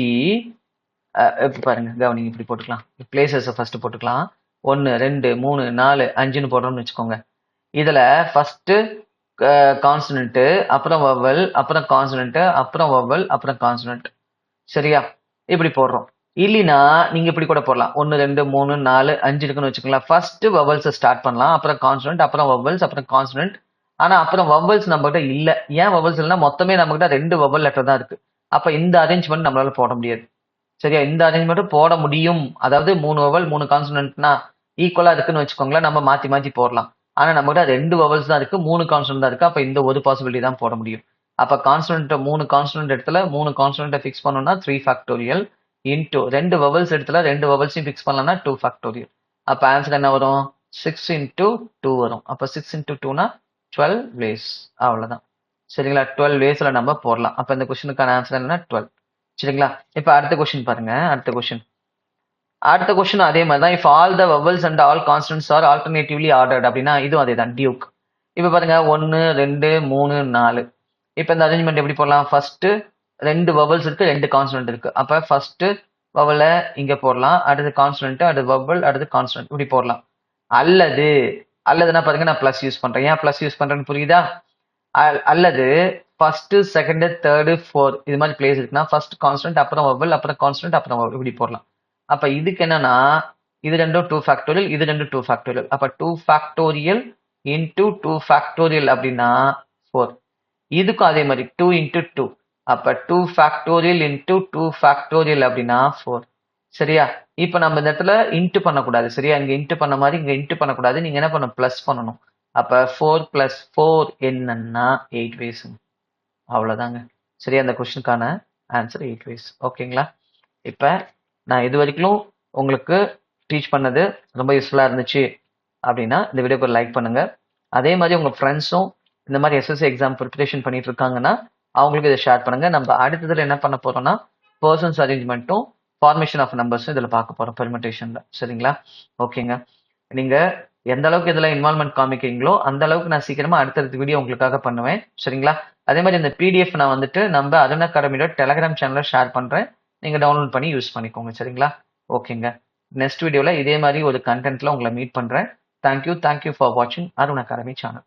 இப்ப பாருங்க, கவனிங்க, இப்படி போட்டுக்கலாம். பிளேசஸ் ஃபர்ஸ்ட் போட்டுக்கலாம். 1 2 3 4 5ன்னு போடுறோம்னு வச்சுக்கோங்க. இதுல ஃபர்ஸ்ட் கான்சனன்ட், அப்புறம் வவல், அப்புறம் கான்சனன்ட், அப்புறம் வவல், அப்புறம் கான்சனன்ட். சரியா? இப்படி போடுறோம். இல்லைன்னா நீங்க இப்படி கூட போடலாம். 1 2 3 4 5 இருக்குன்னு வச்சுக்கலாம். ஃபர்ஸ்ட் வவல்ஸ் ஸ்டார்ட் பண்ணலாம், அப்புறம் கான்சனன்ட், அப்புறம் வவல்ஸ், அப்புறம் கான்சனன்ட். ஆனா அப்புறம் வவல்ஸ் நம்ம கிட்ட இல்ல. ஏன் வவல்ஸ் இல்லைன்னா மொத்தமே நம்ம கிட்ட 2 வவல் லெட்டர் தான் இருக்கு. அப்ப இந்த அரேஞ்ச்மெண்ட் நம்மளால போட முடியாது. சரியா? இந்த அரேஞ்ச்மெண்ட் போட முடியும். அதாவது 3 வவல் 3 கான்சனன்ட்னா ஈக்குவலா இருக்குன்னு வச்சுக்கோங்களேன். நம்ம மாத்தி மாத்தி போடலாம். ஆனா நம்ம கிட்ட 2 வவல்ஸ் தான் இருக்கு, 3 கான்சனன்ட் தான் இருக்கு. அப்ப இந்த ஒரு பாசிபிலிட்டி தான் போட முடியும். அப்ப கான்சனன்ட் 3 கான்சனன்ட் இடத்துல 3 கான்சனன்ட் ஃபிக்ஸ் பண்ணோம்னா 3 ஃபேக்டோரியல் இன்டூ 2 வவல்ஸ் இடத்துல 2 வவல்ஸையும் ஃபிக்ஸ் பண்ணலாம்னா 2 ஃபேக்டோரியல். அப்ப ஆன்சர் என்ன வரும்? 6 இன்டூ 2 வரும். அப்ப 6 இன்டூ 2னா 12 வேஸ். அவ்வளவுதான். சரிங்களா? 12 வேஸ்ல நம்ம போடலாம். அப்ப இந்த கொஸ்டினுக்கான ஆன்சர் என்னன்னா 12. சரிங்களா? இப்ப அடுத்த கொஸ்டின் பாருங்க. அடுத்த கொஸ்டின் அதே மாதிரி தான். If all the vowels and all consonants are alternatively ordered அப்படின்னா இதுவும் அதே தான், டியூக். இப்ப பாருங்க 1 2 3 4. இப்ப இந்த அரேஞ்ச்மெண்ட் எப்படி போடலாம்? ஃபர்ஸ்ட் 2 வவல்ஸ் இருக்கு, 2 கான்சனன்ட் இருக்கு. அப்ப ஃபர்ஸ்ட் வவல இங்க போடலாம், அடுத்து கான்சனன்ட், அடுத்து வவல், அடுத்து கான்சனன்ட், இப்படி போடலாம். அல்லதுன்னா பாருங்க, நான் பிளஸ் யூஸ் பண்றேன். ஏன் பிளஸ் யூஸ் பண்றேன்னு புரியுதா? அல்லது ஃபர்ஸ்ட் செகண்ட் தேர்டு 4 இது மாதிரி பிளேஸ் இருக்குன்னா ஃபர்ஸ்ட் கான்ஸ்டன்ட், அப்புறம் வவல், அப்புறம் கான்ஸ்டன்ட், அப்புறம் வவல், இப்படி போடலாம். அப்ப இதுக்கு என்னன்னா இது ரெண்டும் 2 ஃபேக்டோரியல், இது ரெண்டும் 2 ஃபேக்டோரியல். அப்ப 2 ஃபேக்டோரியல் இன்டூ 2 ஃபேக்டோரியல் அப்படின்னா 4. இதுக்கும் அதே மாதிரி 2 இன்டூ 2. அப்ப 2 ஃபேக்டோரியல் இன்டூ 2 ஃபேக்டோரியல் அப்படின்னா 4. சரியா? இப்ப நம்ம இந்த இடத்துல இன்ட்டு பண்ணக்கூடாது. சரியா? இங்க இன்ட்டு பண்ண மாதிரி இங்க இன்ட்டு பண்ணக்கூடாது. நீங்க என்ன பண்ணணும்? பிளஸ் பண்ணணும். அப்ப 4 பிளஸ் 4 என்னன்னா 8 வேஸ். அவ்வளவுதாங்க. சரியா? அந்த கொஸ்டினுக்கான ஆன்சர் 8 வேஸ். ஓகேங்களா? இப்ப நான் இது வரைக்கும் உங்களுக்கு டீச் பண்ணது ரொம்ப யூஸ்ஃபுல்லா இருந்துச்சு அப்படின்னா இந்த வீடியோக்கு ஒரு லைக் பண்ணுங்க. அதே மாதிரி உங்க ஃப்ரெண்ட்ஸும் இந்த மாதிரி எஸ்எஸ்சி எக்ஸாம் ப்ரிப்பரேஷன் பண்ணிட்டு இருக்காங்கன்னா அவங்களுக்கு இதை ஷேர் பண்ணுங்க. நம்ம அடுத்ததுல என்ன பண்ண போறோம்னா பர்சன்ஸ் அரேஞ்ச்மெண்ட்டும் ஃபார்மேஷன் ஆஃப் நம்பர்ஸும் இதுல பார்க்க போறோம் பெர்முடேஷன்ல. சரிங்களா? ஓகேங்க. நீங்க எந்த அளவுக்கு இதுல இன்வால்மெண்ட் காமிக்கிறீங்களோ அந்த அளவுக்கு நான் சீக்கிரமா அடுத்தடுத்த வீடியோ உங்களுக்காக பண்ணுவேன். சரிங்களா? அதே மாதிரி இந்த பிடிஎஃப் நான் வந்துட்டு நம்ம அருண் அகாடமியோட டெலிகிராம் சேனல்ல ஷேர் பண்றேன். நீங்கள் டவுன்லோட் பண்ணி யூஸ் பண்ணிக்கோங்க. சரிங்களா? ஓகேங்க. நெக்ஸ்ட் வீடியோவில் இதே மாதிரி ஒரு கண்டென்ட்டில் உங்களை மீட் பண்ணுறேன். தேங்க்யூ ஃபார் வாட்சிங் அருண் அகாடமி சேனல்.